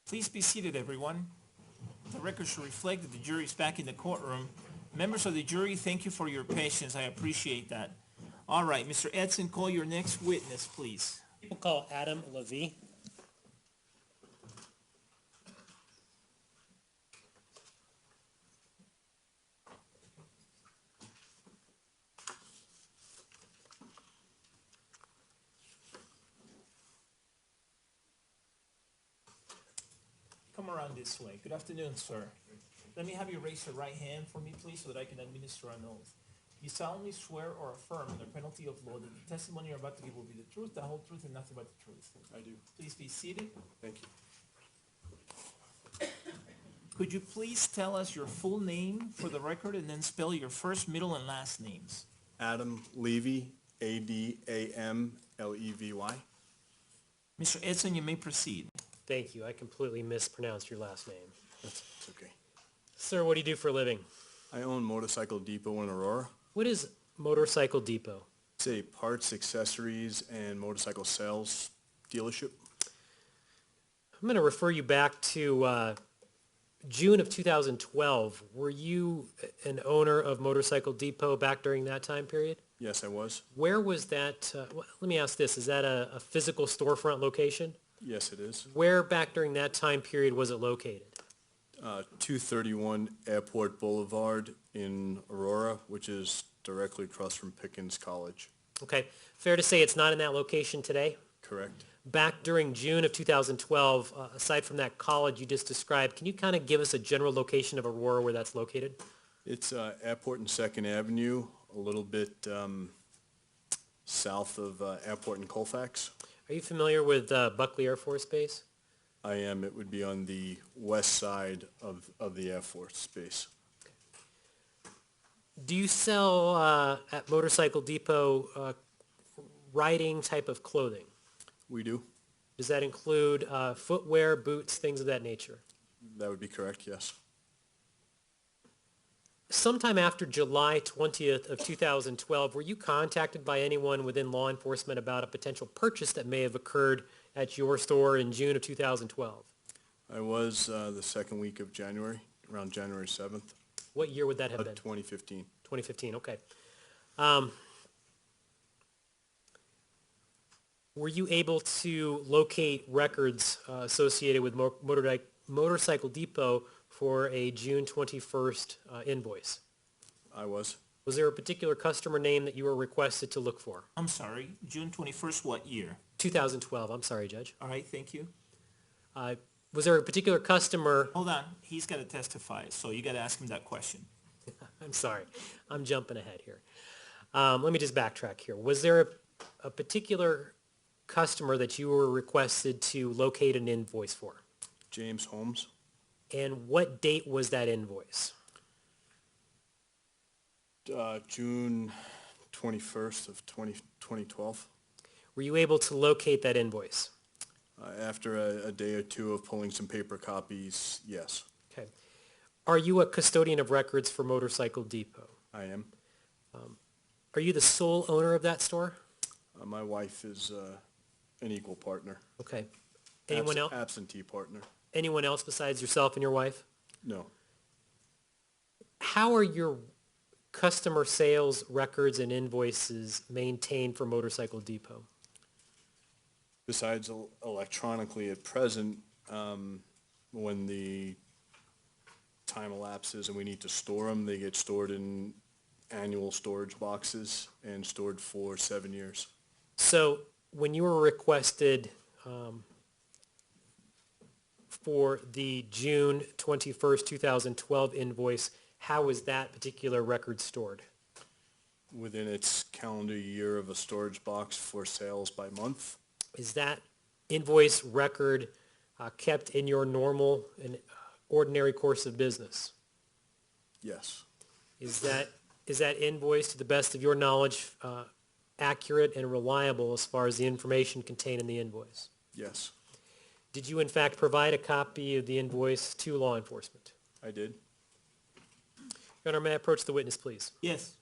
Please be seated, everyone. The record should reflect that the jury is back in the courtroom. Members of the jury, thank you for your patience. I appreciate that. All right, Mr. Edson, call your next witness, please. People call Adam Levy. Come around this way. Good afternoon, sir. Let me have you raise your right hand for me, please, so that I can administer an oath. You solemnly swear or affirm under penalty of law that the testimony you're about to give will be the truth, the whole truth, and nothing but the truth. I do. Please be seated. Thank you. Could you please tell us your full name for the record and then spell your first, middle, and last names? Adam Levy, Adamlevy. Mr. Edson, you may proceed. Thank you. I completely mispronounced your last name. It's okay. Sir, what do you do for a living? I own Motorcycle Depot in Aurora. What is Motorcycle Depot? It's a parts, accessories, and motorcycle sales dealership. I'm going to refer you back to June of 2012. Were you an owner of Motorcycle Depot back during that time period? Yes, I was. Where was that? Let me ask this. Is that a physical storefront location? Yes, it is. Where back during that time period was it located? 231 Airport Boulevard in Aurora, which is directly across from Pickens College. Okay. Fair to say it's not in that location today? Correct. Back during June of 2012, aside from that college you just described, can you kind of give us a general location of Aurora where that's located? It's Airport and 2nd Avenue, a little bit south of Airport and Colfax. Are you familiar with Buckley Air Force Base? I am. It would be on the west side of the Air Force Base. Do you sell at Motorcycle Depot riding type of clothing? We do. Does that include footwear, boots, things of that nature? That would be correct, yes. Sometime after July 20th of 2012, were you contacted by anyone within law enforcement about a potential purchase that may have occurred at your store in June of 2012? I was the second week of January, around January 7th. What year would that have been? 2015. 2015, okay. Were you able to locate records associated with Motorcycle Depot for a June 21st invoice? I was. Was there a particular customer name that you were requested to look for? I'm sorry, June 21st, what year? 2012, I'm sorry, Judge. All right, thank you. Was there a particular customer? Hold on, he's got to testify, so you got to ask him that question. I'm sorry, I'm jumping ahead here. Let me just backtrack here. Was there a particular customer that you were requested to locate an invoice for? James Holmes. And what date was that invoice? June 21st of 2012. Were you able to locate that invoice? After a day or two of pulling some paper copies, yes. Okay. Are you a custodian of records for Motorcycle Depot? I am. Are you the sole owner of that store? My wife is an equal partner. Okay. Anyone else? Absentee partner. Anyone else besides yourself and your wife? No. How are your customer sales records and invoices maintained for Motorcycle Depot? Besides electronically at present, when the time elapses and we need to store them, they get stored in annual storage boxes and stored for 7 years. So when you were requested for the June 21st, 2012 invoice, how was that particular record stored? Within its calendar year of a storage box for sales by month. Is that invoice record kept in your normal and ordinary course of business? Yes. Is that invoice, to the best of your knowledge, accurate and reliable as far as the information contained in the invoice? Yes. Did you in fact provide a copy of the invoice to law enforcement? I did. Your Honor, may I approach the witness, please? Yes.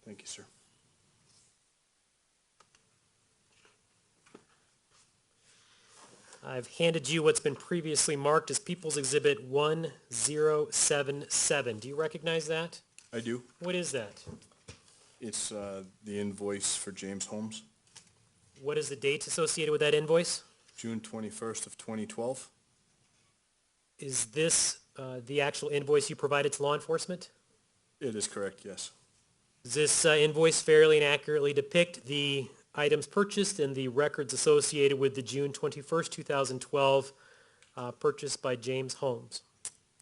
Thank you, sir. I've handed you what's been previously marked as People's Exhibit 1077. Do you recognize that? I do. What is that? It's the invoice for James Holmes, What is the date associated with that invoice? June 21st of 2012. Is this the actual invoice you provided to law enforcement? It is correct, yes. Does this invoice fairly and accurately depict the items purchased and the records associated with the June 21st, 2012 purchase by James Holmes?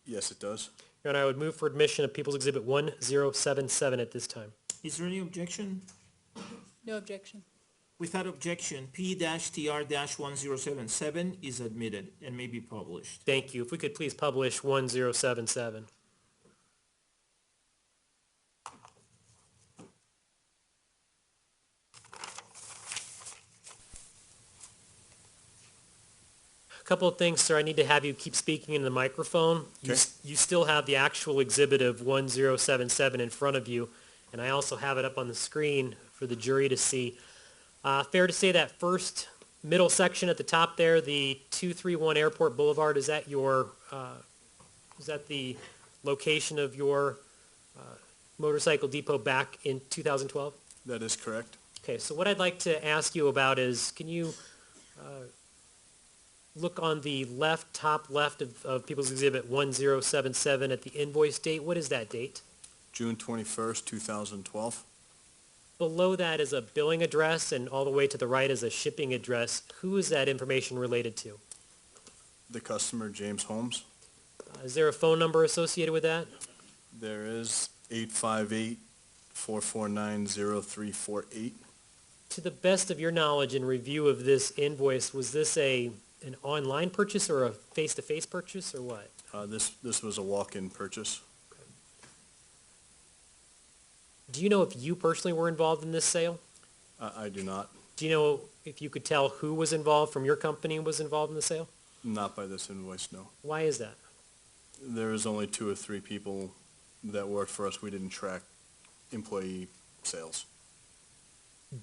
Yes, it does. Your Honor, I would move for admission of People's Exhibit 1077 at this time. Is there any objection? No objection. Without objection, P-TR-1077 is admitted and may be published. Thank you. If we could please publish 1077. A couple of things, sir. I need to have you keep speaking in the microphone. Okay. You still have the actual exhibit of 1077 in front of you, and I also have it up on the screen for the jury to see. Fair to say that first middle section at the top there, the 231 Airport Boulevard, is that the location of your motorcycle depot back in 2012? That is correct. Okay, so what I'd like to ask you about is, can you look on the top left of People's Exhibit 1077 at the invoice date? What is that date? June 21st, 2012. Below that is a billing address, and all the way to the right is a shipping address. Who is that information related to? The customer, James Holmes. Is there a phone number associated with that? There is 858-449-0348. To the best of your knowledge and review of this invoice, was this an online purchase or a face-to-face purchase, or what? This was a walk-in purchase. Do you know if you personally were involved in this sale? I do not. Do you know if you could tell who was involved from your company was involved in the sale? Not by this invoice, no. Why is that? There is only 2 or 3 people that worked for us. We didn't track employee sales.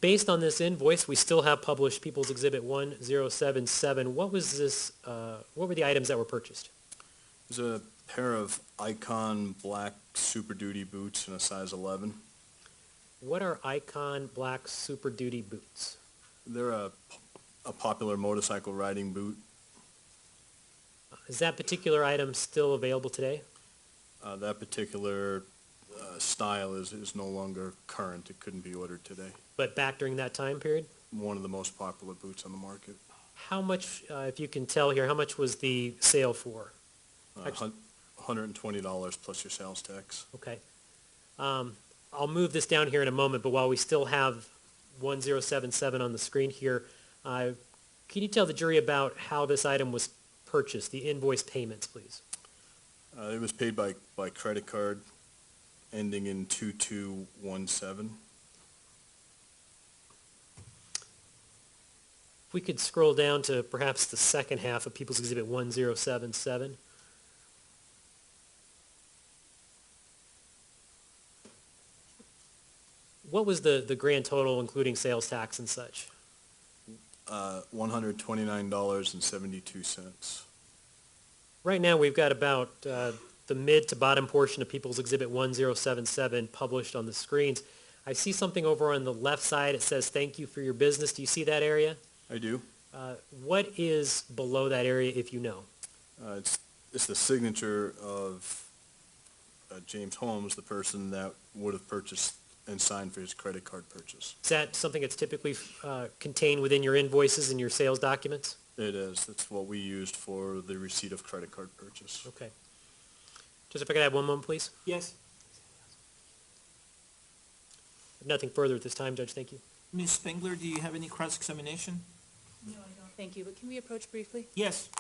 Based on this invoice, we still have published People's Exhibit 1077. What was this, what were the items that were purchased? There's a pair of Icon black Super Duty boots in a size 11. What are Icon Black Super Duty boots? They're a popular motorcycle riding boot. Is that particular item still available today? That particular style is no longer current. It couldn't be ordered today. But back during that time period? One of the most popular boots on the market. How much, if you can tell here, how much was the sale for? $120 plus your sales tax. Okay. I'll move this down here in a moment, but while we still have 1077 on the screen here, can you tell the jury about how this item was purchased, the invoice payments, please? It was paid by credit card ending in 2217. If we could scroll down to perhaps the second half of People's Exhibit 1077. What was the grand total, including sales tax and such? $129.72. Right now, we've got about the mid to bottom portion of People's Exhibit 1077 published on the screens. I see something over on the left side. It says, "Thank you for your business." Do you see that area? I do. What is below that area, if you know? It's the signature of James Holmes, the person that would have purchased and signed for his credit card purchase. Is that something that's typically contained within your invoices and your sales documents? It is. That's what we used for the receipt of credit card purchase. Okay. Just if I could have one moment, please. Yes. Nothing further at this time, Judge. Thank you. Ms. Spengler, do you have any cross-examination? No, I don't. Thank you. But can we approach briefly? Yes.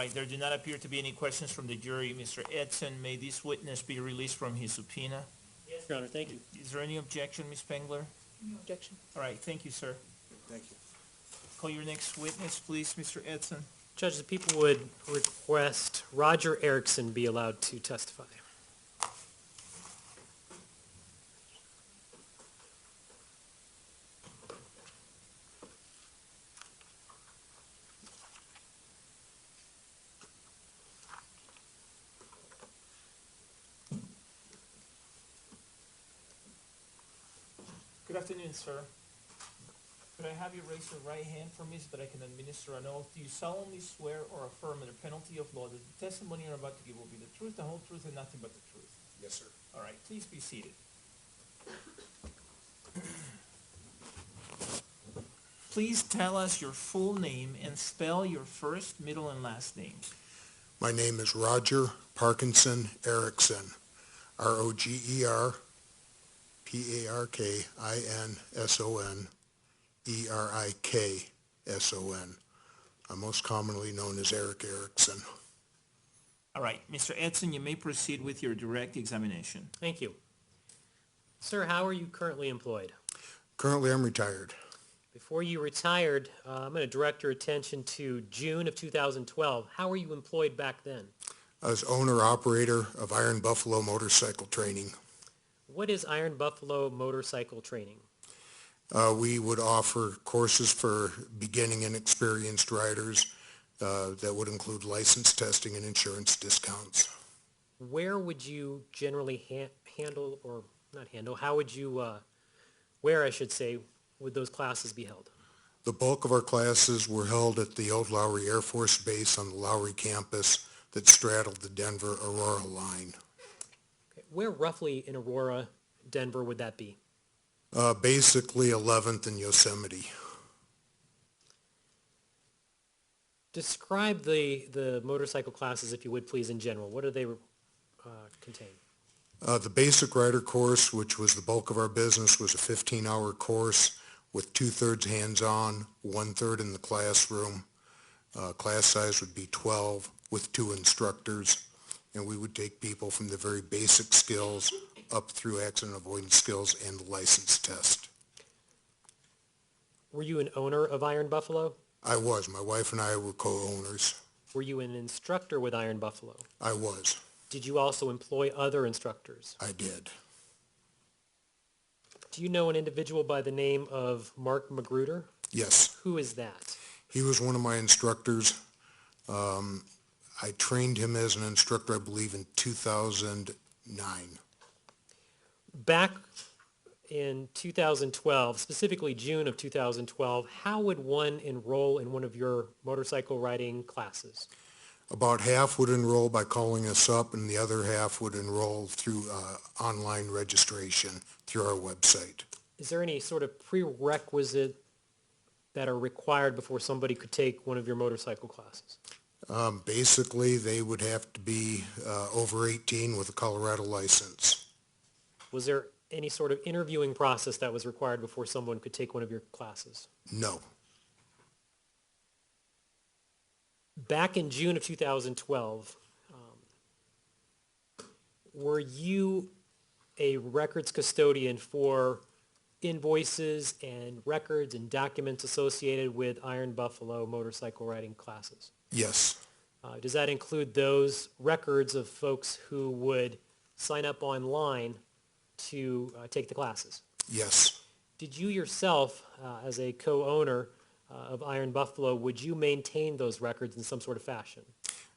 right, there do not appear to be any questions from the jury. Mr. Edson, may this witness be released from his subpoena? Yes, Your Honor, thank you. Is there any objection, Ms. Spengler? No objection. All right, thank you, sir. Thank you. Call your next witness, please, Mr. Edson. Judge, the people would request Roger Erickson be allowed to testify. Good afternoon, sir. Could I have you raise your right hand for me so that I can administer an oath? Do you solemnly swear or affirm under penalty of law that the testimony you're about to give will be the truth, the whole truth, and nothing but the truth? Yes, sir. All right, please be seated. Please tell us your full name and spell your first, middle, and last name. My name is Roger Parkinson Erickson, Rogerparkinson Erikson. I'm most commonly known as Eric Erickson. All right, Mr. Edson, you may proceed with your direct examination. Thank you. Sir, how are you currently employed? Currently, I'm retired. Before you retired, I'm going to direct your attention to June of 2012. How were you employed back then? I was owner-operator of Iron Buffalo Motorcycle Training. What is Iron Buffalo Motorcycle Training? We would offer courses for beginning and experienced riders that would include license testing and insurance discounts. Where would you generally handle, or not handle, how would you, where I should say, would those classes be held? The bulk of our classes were held at the Old Lowry Air Force Base on the Lowry campus that straddled the Denver-Aurora line. Okay. Where roughly in Aurora, Denver would that be? Basically 11th and Yosemite. Describe the motorcycle classes, if you would please, in general. What do they contain? The basic rider course, which was the bulk of our business, was a 15-hour course with 2/3 hands-on, 1/3 in the classroom. Class size would be 12 with 2 instructors, and we would take people from the very basic skills up through accident avoidance skills and the license test. Were you an owner of Iron Buffalo? I was. My wife and I were co-owners. Were you an instructor with Iron Buffalo? I was. Did you also employ other instructors? I did. Do you know an individual by the name of Mark Magruder? Yes. Who is that? He was one of my instructors. I trained him as an instructor, I believe, in 2009. Back in 2012, specifically June of 2012, how would one enroll in one of your motorcycle riding classes? About half would enroll by calling us up, and the other half would enroll through online registration through our website. Is there any sort of prerequisite that are required before somebody could take one of your motorcycle classes? Basically, they would have to be over 18 with a Colorado license. Was there any sort of interviewing process that was required before someone could take one of your classes? No. Back in June of 2012, were you a records custodian for invoices and records and documents associated with Iron Buffalo motorcycle riding classes? Yes. Does that include those records of folks who would sign up online to take the classes? Yes. Did you yourself, as a co-owner of Iron Buffalo, would you maintain those records in some sort of fashion?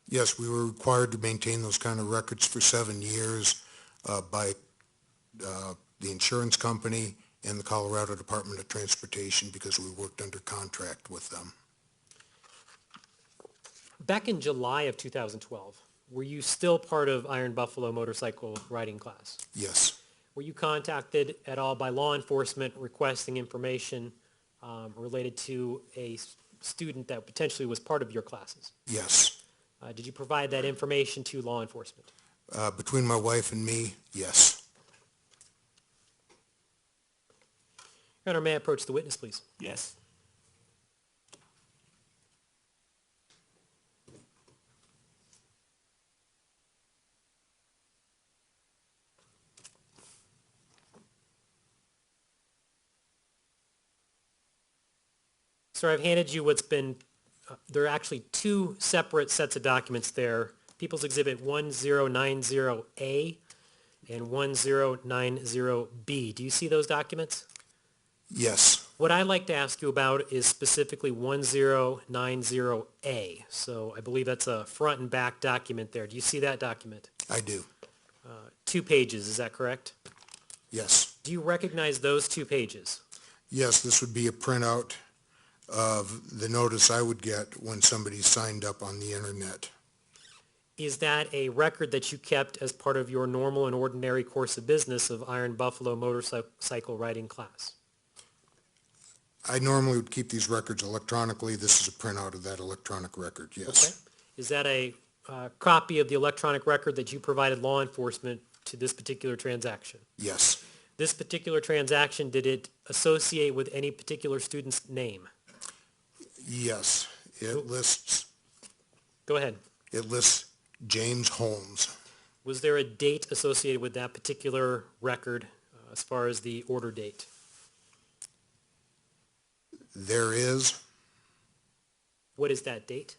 Yes, we were required to maintain those kind of records for 7 years by the insurance company and the Colorado Department of Transportation because we worked under contract with them. Back in July of 2012, were you still part of Iron Buffalo motorcycle riding class? Yes. Were you contacted at all by law enforcement requesting information related to a student that potentially was part of your classes? Yes. Did you provide that information to law enforcement? Between my wife and me, yes. Your Honor, may I approach the witness, please? Yes. Sir, I've handed you what's been, there are actually two separate sets of documents there. People's Exhibit 1090A and 1090B. Do you see those documents? Yes, What I'd like to ask you about is specifically 1090A. So I believe that's a front and back document there. Do you see that document? I do. 2 pages, is that correct? Yes. Do you recognize those 2 pages? Yes, this would be a printout of the notice I would get when somebody signed up on the internet. Is that a record that you kept as part of your normal and ordinary course of business of Iron Buffalo motorcycle riding class? I normally would keep these records electronically. This is a printout of that electronic record, yes. Okay. Is that a copy of the electronic record that you provided law enforcement to this particular transaction? Yes. This particular transaction, did it associate with any particular student's name? Yes. It lists Go ahead. James Holmes. Was there a date associated with that particular record as far as the order date? There is. What is that date?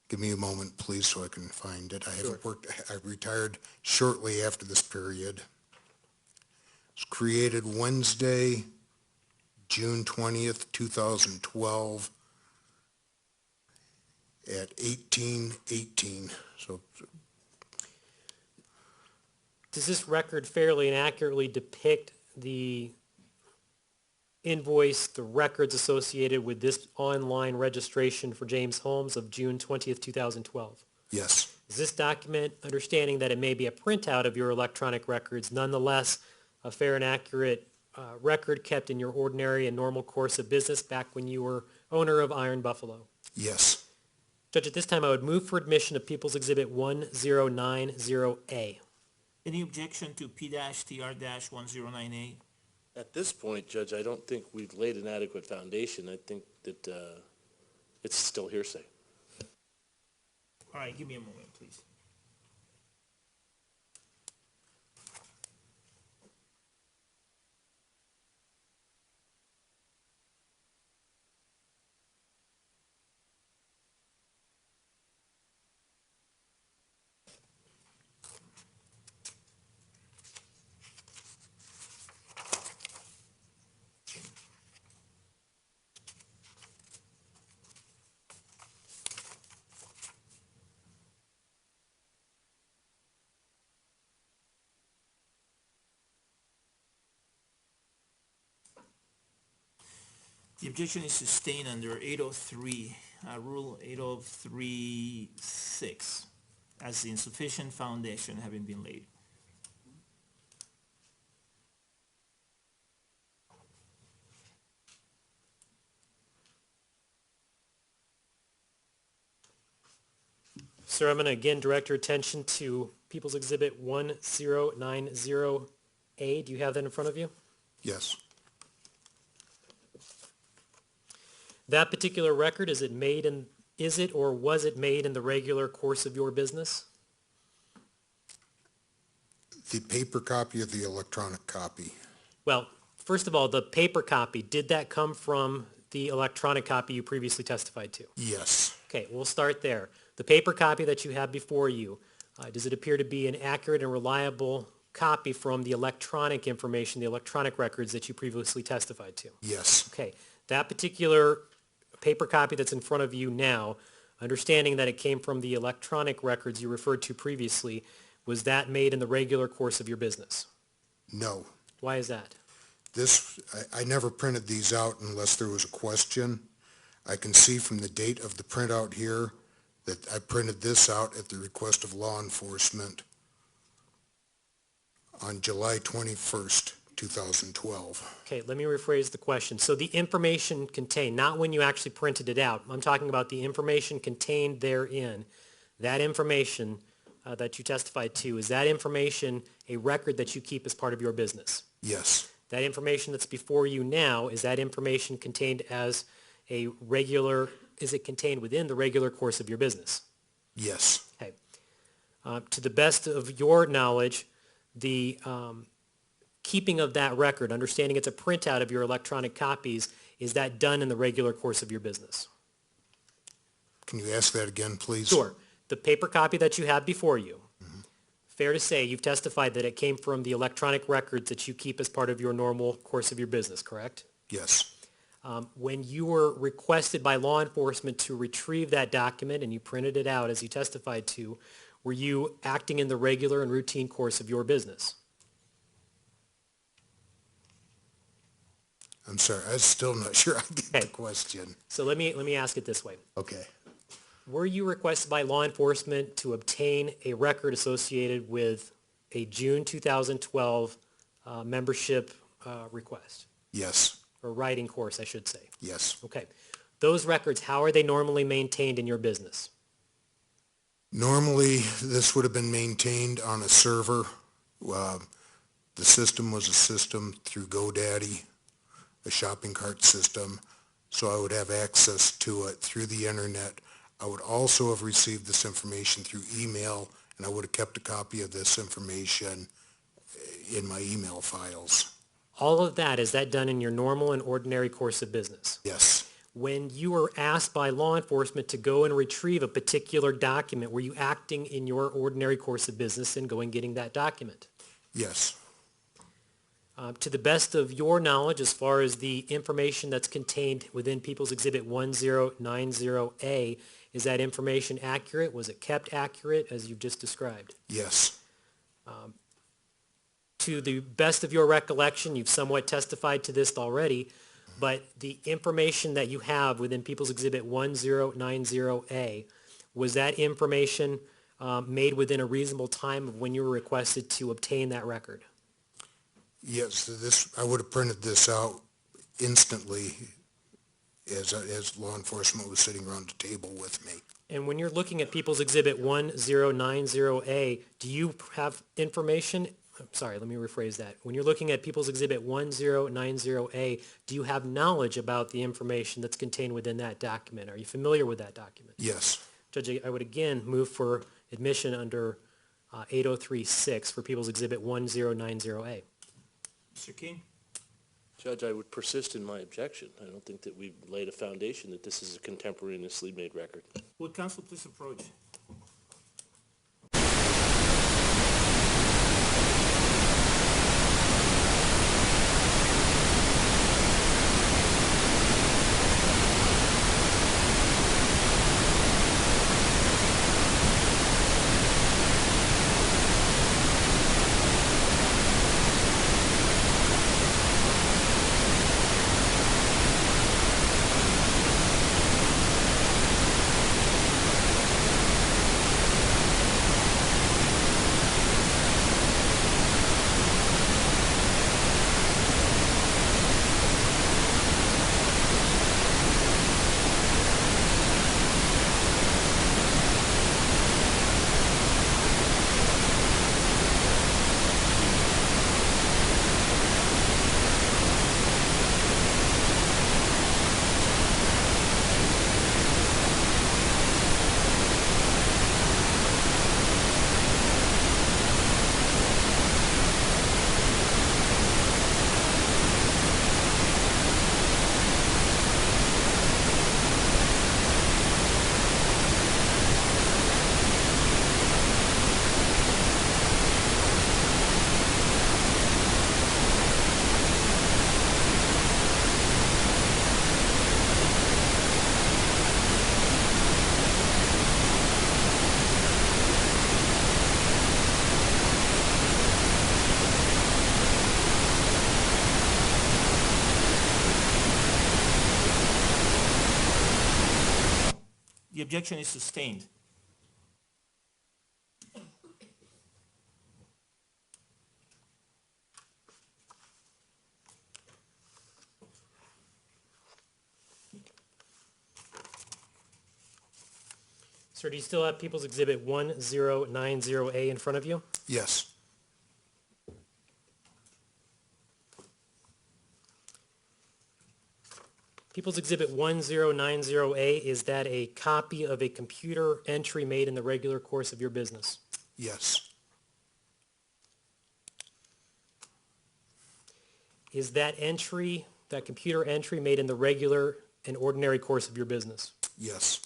Give me a moment, please, so I can find it. I Sure. haven't worked, I retired shortly after this period. It was created Wednesday, June 20th, 2012 at 18:18. So Does this record fairly and accurately depict the invoice, the records associated with this online registration for James Holmes of June 20th, 2012? yes, Is this document, understanding that it may be a printout of your electronic records, nonetheless a fair and accurate record kept in your ordinary and normal course of business back when you were owner of Iron Buffalo? yes. Judge, at this time I would move for admission of People's Exhibit 1090A. Any objection to P-TR-109A? At this point, Judge, I don't think we've laid an adequate foundation. I think that it's still hearsay. All right, give me a moment, please. The objection is sustained under 803, Rule 803-6, as the insufficient foundation having been laid. Sir, I'm going to again direct your attention to People's Exhibit 1090A. Do you have that in front of you? Yes. That particular record, is it or was it made in the regular course of your business? The paper copy of the electronic copy. Well, first of all, the paper copy, did that come from the electronic copy you previously testified to? Yes. Okay, we'll start there. The paper copy that you have before you, does it appear to be an accurate and reliable copy from the electronic information, the electronic records that you previously testified to? Yes. Okay, that particular paper copy that's in front of you now, understanding that it came from the electronic records you referred to previously, was that made in the regular course of your business? No. Why is that? I never printed these out unless there was a question. I can see from the date of the printout here that I printed this out at the request of law enforcement on July 21st, 2012. Okay, let me rephrase the question. So the information contained, not when you actually printed it out, I'm talking about the information contained therein, that information that you testified to, is that information a record that you keep as part of your business? Yes. That information that's before you now, is that information contained as a regular, is it contained within the regular course of your business? Yes. Okay. To the best of your knowledge, the keeping of that record, understanding it's a printout of your electronic copies, is that done in the regular course of your business? Can you ask that again, please? Sure. The paper copy that you have before you, fair to say you've testified that it came from the electronic records that you keep as part of your normal course of your business, correct? Yes. When you were requested by law enforcement to retrieve that document and you printed it out as you testified to, were you acting in the regular and routine course of your business? I'm sorry, I'm still not sure I get the Okay. question. So let me ask it this way. Okay. Were you requested by law enforcement to obtain a record associated with a June 2012 membership request, Yes. or writing course, I should say? Yes. Okay. Those records, how are they normally maintained in your business? Normally, this would have been maintained on a server. The system was a system through GoDaddy, a shopping cart system, so I would have access to it through the internet. I would also have received this information through email, and I would have kept a copy of this information in my email files. All of that, is that done in your normal and ordinary course of business? Yes. When you were asked by law enforcement to go and retrieve a particular document, were you acting in your ordinary course of business and going getting that document? Yes. To the best of your knowledge, as far as the information that's contained within People's Exhibit 1090A, is that information accurate? Was it kept accurate as you've just described? Yes. To the best of your recollection, you've somewhat testified to this already, but the information that you have within People's Exhibit 1090A, was that information made within a reasonable time of when you were requested to obtain that record? Yes, I would have printed this out instantly as law enforcement was sitting around the table with me. And when you're looking at People's Exhibit 1090A, do you have information? I'm sorry, let me rephrase that. When you're looking at People's Exhibit 1090A, do you have knowledge about the information that's contained within that document? Are you familiar with that document? Yes. Judge, I would again move for admission under 8036 for People's Exhibit 1090A. Mr. King? Judge, I would persist in my objection. I don't think that we've laid a foundation that this is a contemporaneously made record. Would counsel please approach? The objection is sustained. Sir, do you still have People's Exhibit 1090A in front of you? Yes. People's Exhibit 1090A, is that a copy of a computer entry made in the regular course of your business? Yes. is that entry, that computer entry made in the regular and ordinary course of your business? Yes.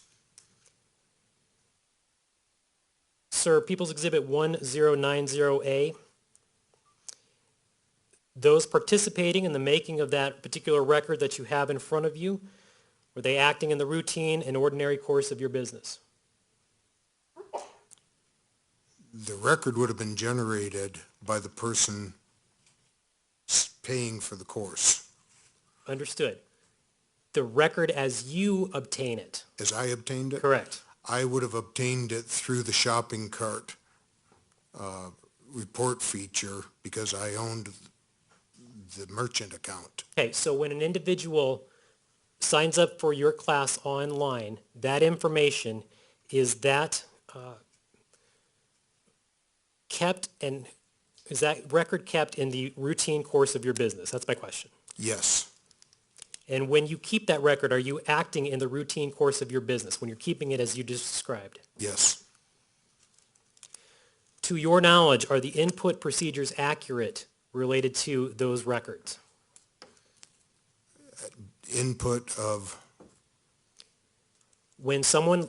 Sir, People's Exhibit 1090A, those participating in the making of that particular record that you have in front of you, were they acting in the routine and ordinary course of your business? The record would have been generated by the person paying for the course. Understood. The record as you obtain it. As I obtained it? Correct. I would have obtained it through the shopping cart report feature because I owned the merchant account. Okay, so when an individual signs up for your class online, that information, is that kept, and is that record kept in the routine course of your business? That's my question. Yes. And when you keep that record, are you acting in the routine course of your business when you're keeping it as you just described? Yes. To your knowledge, are the input procedures accurate related to those records? Input of, When someone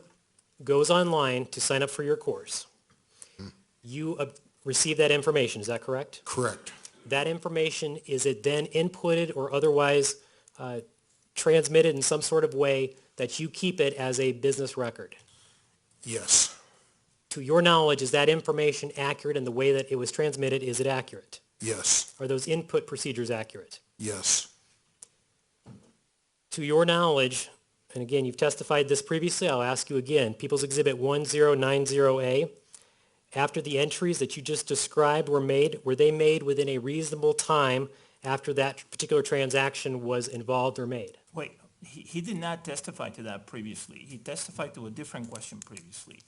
goes online to sign up for your course, you receive that information, is that correct? correct. That information, is it then inputted or otherwise transmitted in some sort of way that you keep it as a business record? Yes. To your knowledge, is that information accurate in the way that it was transmitted? Is it accurate? Yes. Are those input procedures accurate? Yes. To your knowledge, and again, you've testified this previously, I'll ask you again, People's Exhibit 1090A, after the entries that you just described were made, were they made within a reasonable time after that particular transaction was involved or made? Wait, he did not testify to that previously. He testified to a different question previously.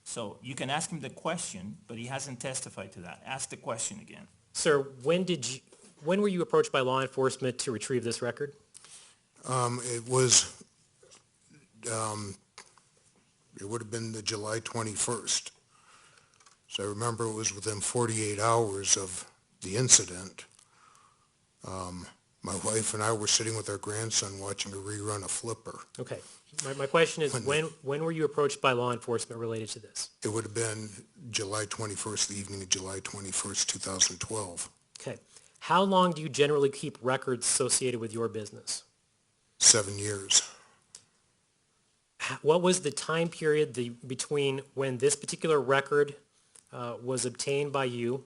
So you can ask him the question, but he hasn't testified to that. Ask the question again. Sir, when were you approached by law enforcement to retrieve this record? It was, it would have been the July 21st. So I remember it was within 48 hours of the incident. My wife and I were sitting with our grandson watching a rerun of Flipper. Okay. My question is, when were you approached by law enforcement related to this? It would have been July 21st, the evening of July 21st, 2012. Okay. How long do you generally keep records associated with your business? 7 years. What was the time period between when this particular record was obtained by you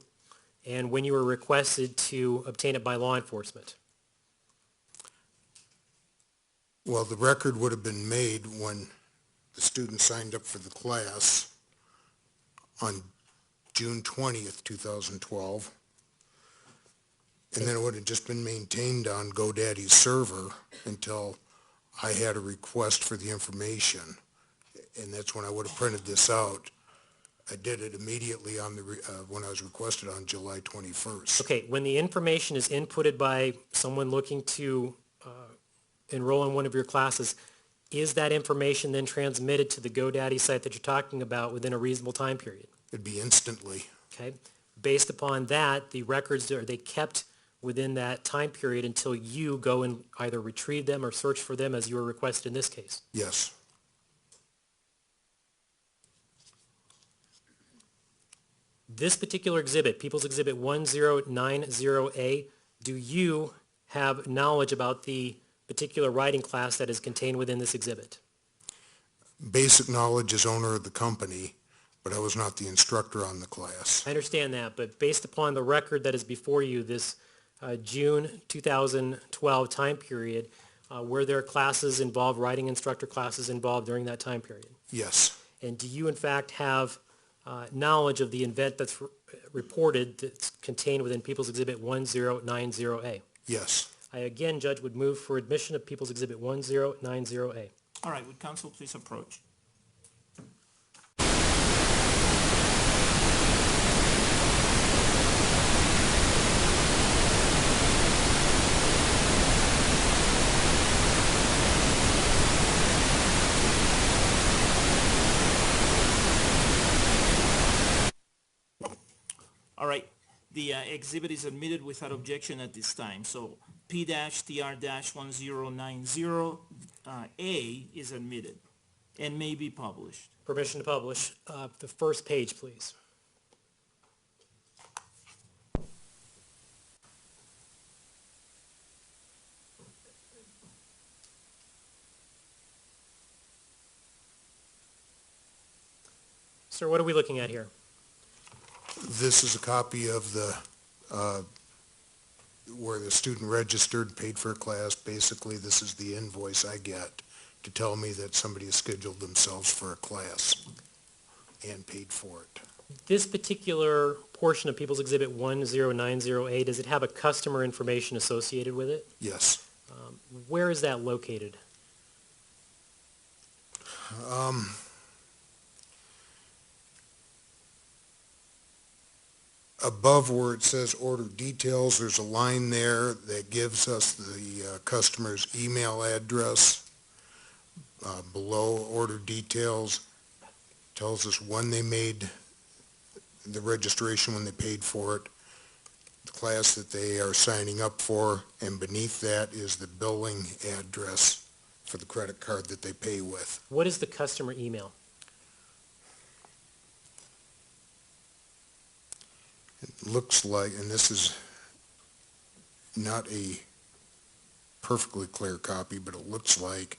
and when you were requested to obtain it by law enforcement? Well, the record would have been made when the student signed up for the class on June 20th, 2012. And then it would have just been maintained on GoDaddy's server until I had a request for the information. And that's when I would have printed this out. I did it immediately on the when I was requested on July 21st. Okay, when the information is inputted by someone looking to enroll in one of your classes, is that information then transmitted to the GoDaddy site that you're talking about within a reasonable time period? It'd be instantly. Okay. Based upon that, the records, are they kept within that time period until you go and either retrieve them or search for them as you were requested in this case? Yes. This particular exhibit, People's Exhibit 1090A, do you have knowledge about the particular writing class that is contained within this exhibit? Basic knowledge as owner of the company, but I was not the instructor on the class. I understand that, but based upon the record that is before you, this June 2012 time period, were there classes involved, writing instructor classes involved during that time period? Yes. And do you in fact have knowledge of the event that's reported that's contained within People's Exhibit 1090A? Yes. I again, Judge, would move for admission of People's Exhibit 1090A. All right, would counsel please approach? All right, the exhibit is admitted without objection at this time. So P-TR-1090 A is admitted and may be published. Permission to publish. The first page, please. Sir, what are we looking at here? This is a copy of the, where the student registered, paid for a class. Basically, this is the invoice I get to tell me that somebody has scheduled themselves for a class and paid for it. This particular portion of People's Exhibit 1090A, does it have a customer information associated with it? Yes. Where is that located? Above where it says order details, there's a line there that gives us the customer's email address. Below order details tells us when they made the registration, when they paid for it, the class that they are signing up for, and beneath that is the billing address for the credit card that they pay with. What is the customer email? It looks like, and this is not a perfectly clear copy, but it looks like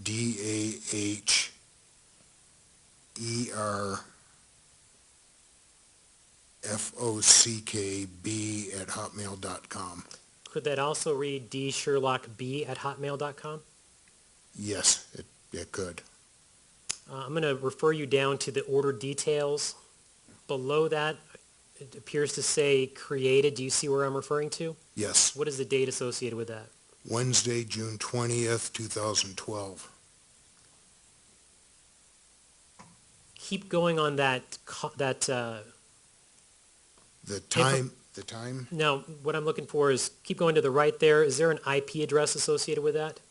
DAHERFOCKB@hotmail.com. Could that also read dsherlockb@hotmail.com? Yes, it could. I'm going to refer you down to the order details. Below that, it appears to say created. Do you see where I'm referring to? Yes. What is the date associated with that? Wednesday, June 20th, 2012. Keep going on The time, No, what I'm looking for is, keep going to the right there. Is there an IP address associated with that?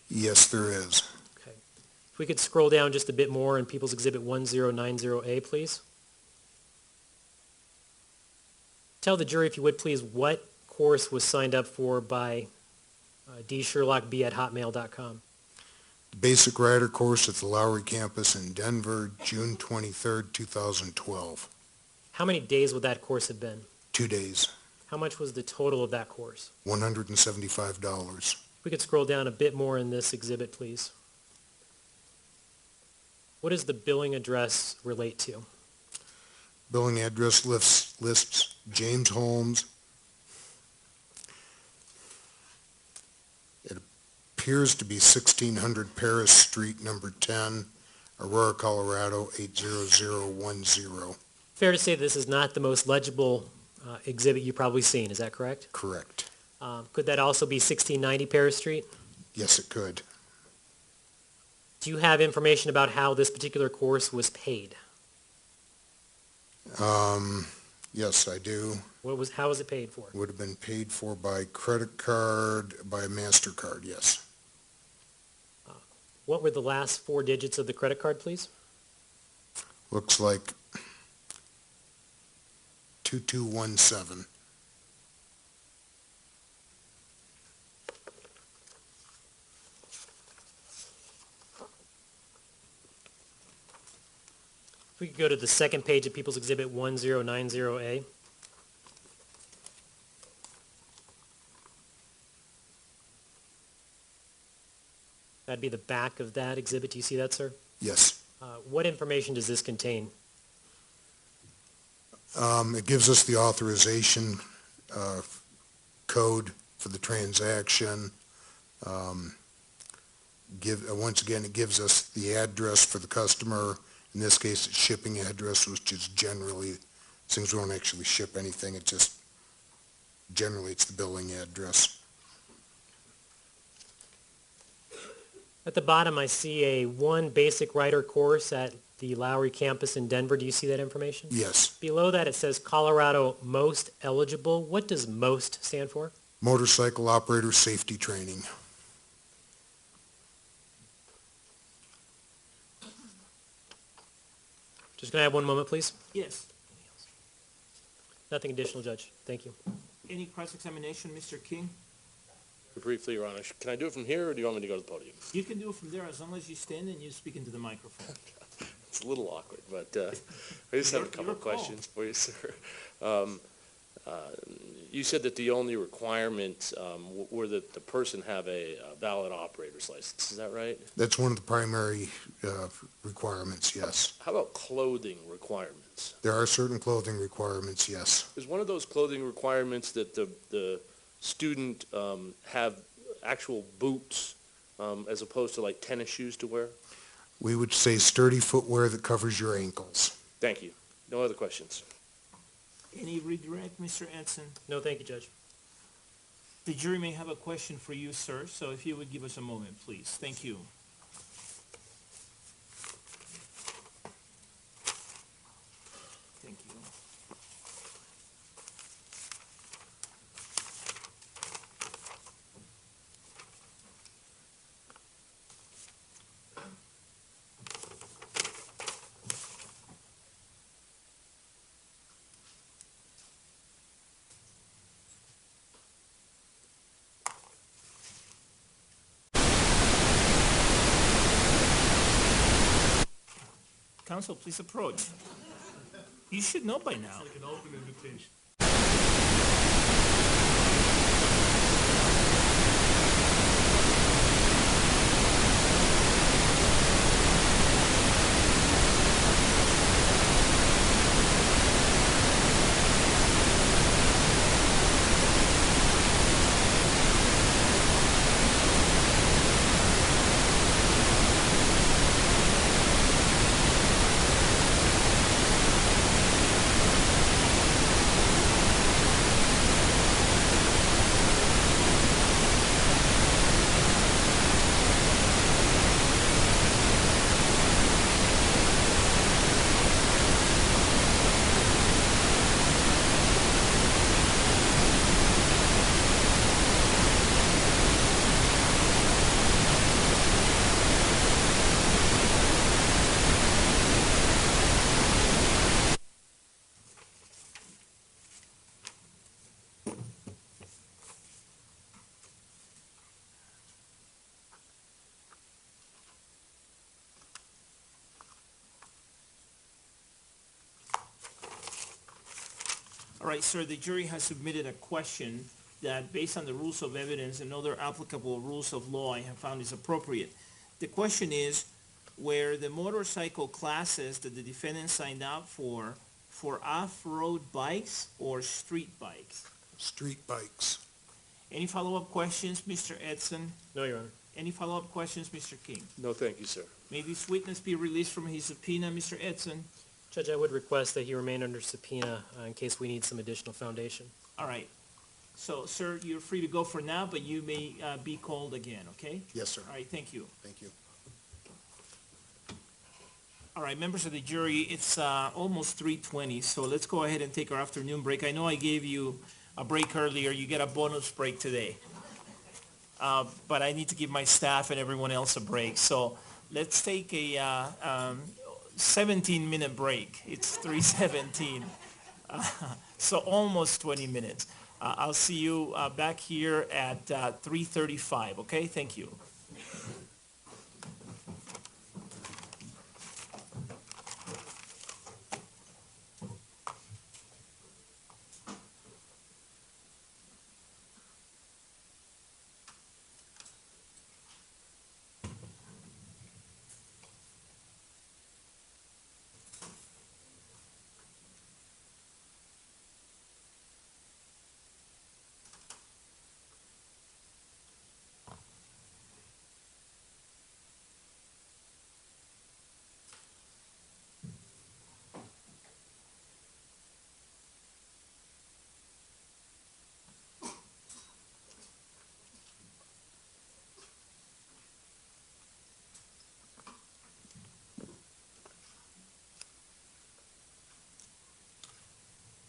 yes, there is. Okay. If we could scroll down just a bit more in People's Exhibit 1090A, please. Tell the jury, if you would, please, what course was signed up for by dsherlockb@hotmail.com. The Basic Writer course at the Lowry campus in Denver, June 23rd, 2012. How many days would that course have been? 2 days, How much was the total of that course? $175. If we could scroll down a bit more in this exhibit, please. What does the billing address relate to? Billing address lists James Holmes. It appears to be 1600 Paris Street, number 10, Aurora, Colorado, 80010. Fair to say this is not the most legible exhibit you've probably seen, is that correct? Correct. Could that also be 1690 Paris Street? Yes, it could. Do you have information about how this particular course was paid? Yes, I do. How was it paid for? Would have been paid for by credit card, by MasterCard, yes. What were the last 4 digits of the credit card, please? Looks like 2217. If we could go to the second page of People's Exhibit 1090A. That'd be the back of that exhibit. Do you see that, sir? Yes. What information does this contain? It gives us the authorization code for the transaction. Once again, it gives us the address for the customer. In this case, it's shipping address, which is generally, since we don't actually ship anything, it just, generally it's the billing address. At the bottom, I see a one basic writer course at the Lowry campus in Denver. Do you see that information? Yes. Below that, it says Colorado Most Eligible. What does MOST stand for? Motorcycle Operator Safety Training. Just going to have one moment, please. Yes. Nothing additional, Judge. Thank you. Any cross-examination, Mr. King? Briefly, Your Honor, can I do it from here, or do you want me to go to the podium? You can do it from there as long as you stand and you speak into the microphone. It's a little awkward, but I just have a couple Your call. questions for you, sir. You said that the only requirements were that the person have a valid operator's license. Is that right? That's one of the primary requirements, yes. How about clothing requirements? There are certain clothing requirements, yes. Is one of those clothing requirements that the student have actual boots as opposed to like tennis shoes to wear? We would say sturdy footwear that covers your ankles. Thank you. No other questions. Any redirect, Mr. Edson? No, thank you, Judge. The jury may have a question for you, sir, so if you would give us a moment, please. Thank you. Thank you. Counsel, please approach. You should know by now. Like an open invitation. All right, sir, the jury has submitted a question that, based on the rules of evidence and other applicable rules of law, I have found is appropriate. The question is, where the motorcycle classes that the defendant signed up for off-road bikes or street bikes? Street bikes. Any follow-up questions, Mr. Edson? No, Your Honor. Any follow-up questions, Mr. King? No, thank you, sir. May this witness be released from his subpoena, Mr. Edson? Judge, I would request that he remain under subpoena in case we need some additional foundation. All right. So, sir, you're free to go for now, but you may be called again, okay? Yes, sir. All right, thank you. Thank you. All right, members of the jury, it's almost 3:20, so let's go ahead and take our afternoon break. I know I gave you a break earlier. You get a bonus break today. But I need to give my staff and everyone else a break. So let's take a 17-minute break. It's 3:17, so almost 20 minutes. I'll see you back here at 3:35, okay? Thank you.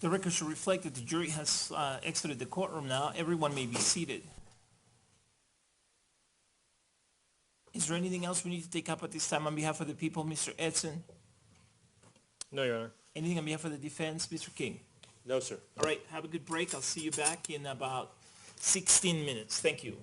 The record should reflect that the jury has exited the courtroom now. Everyone may be seated. Is there anything else we need to take up at this time on behalf of the people, Mr. Edson? No, Your Honor. Anything on behalf of the defense, Mr. King? No, sir. All right, have a good break. I'll see you back in about 16 minutes. Thank you.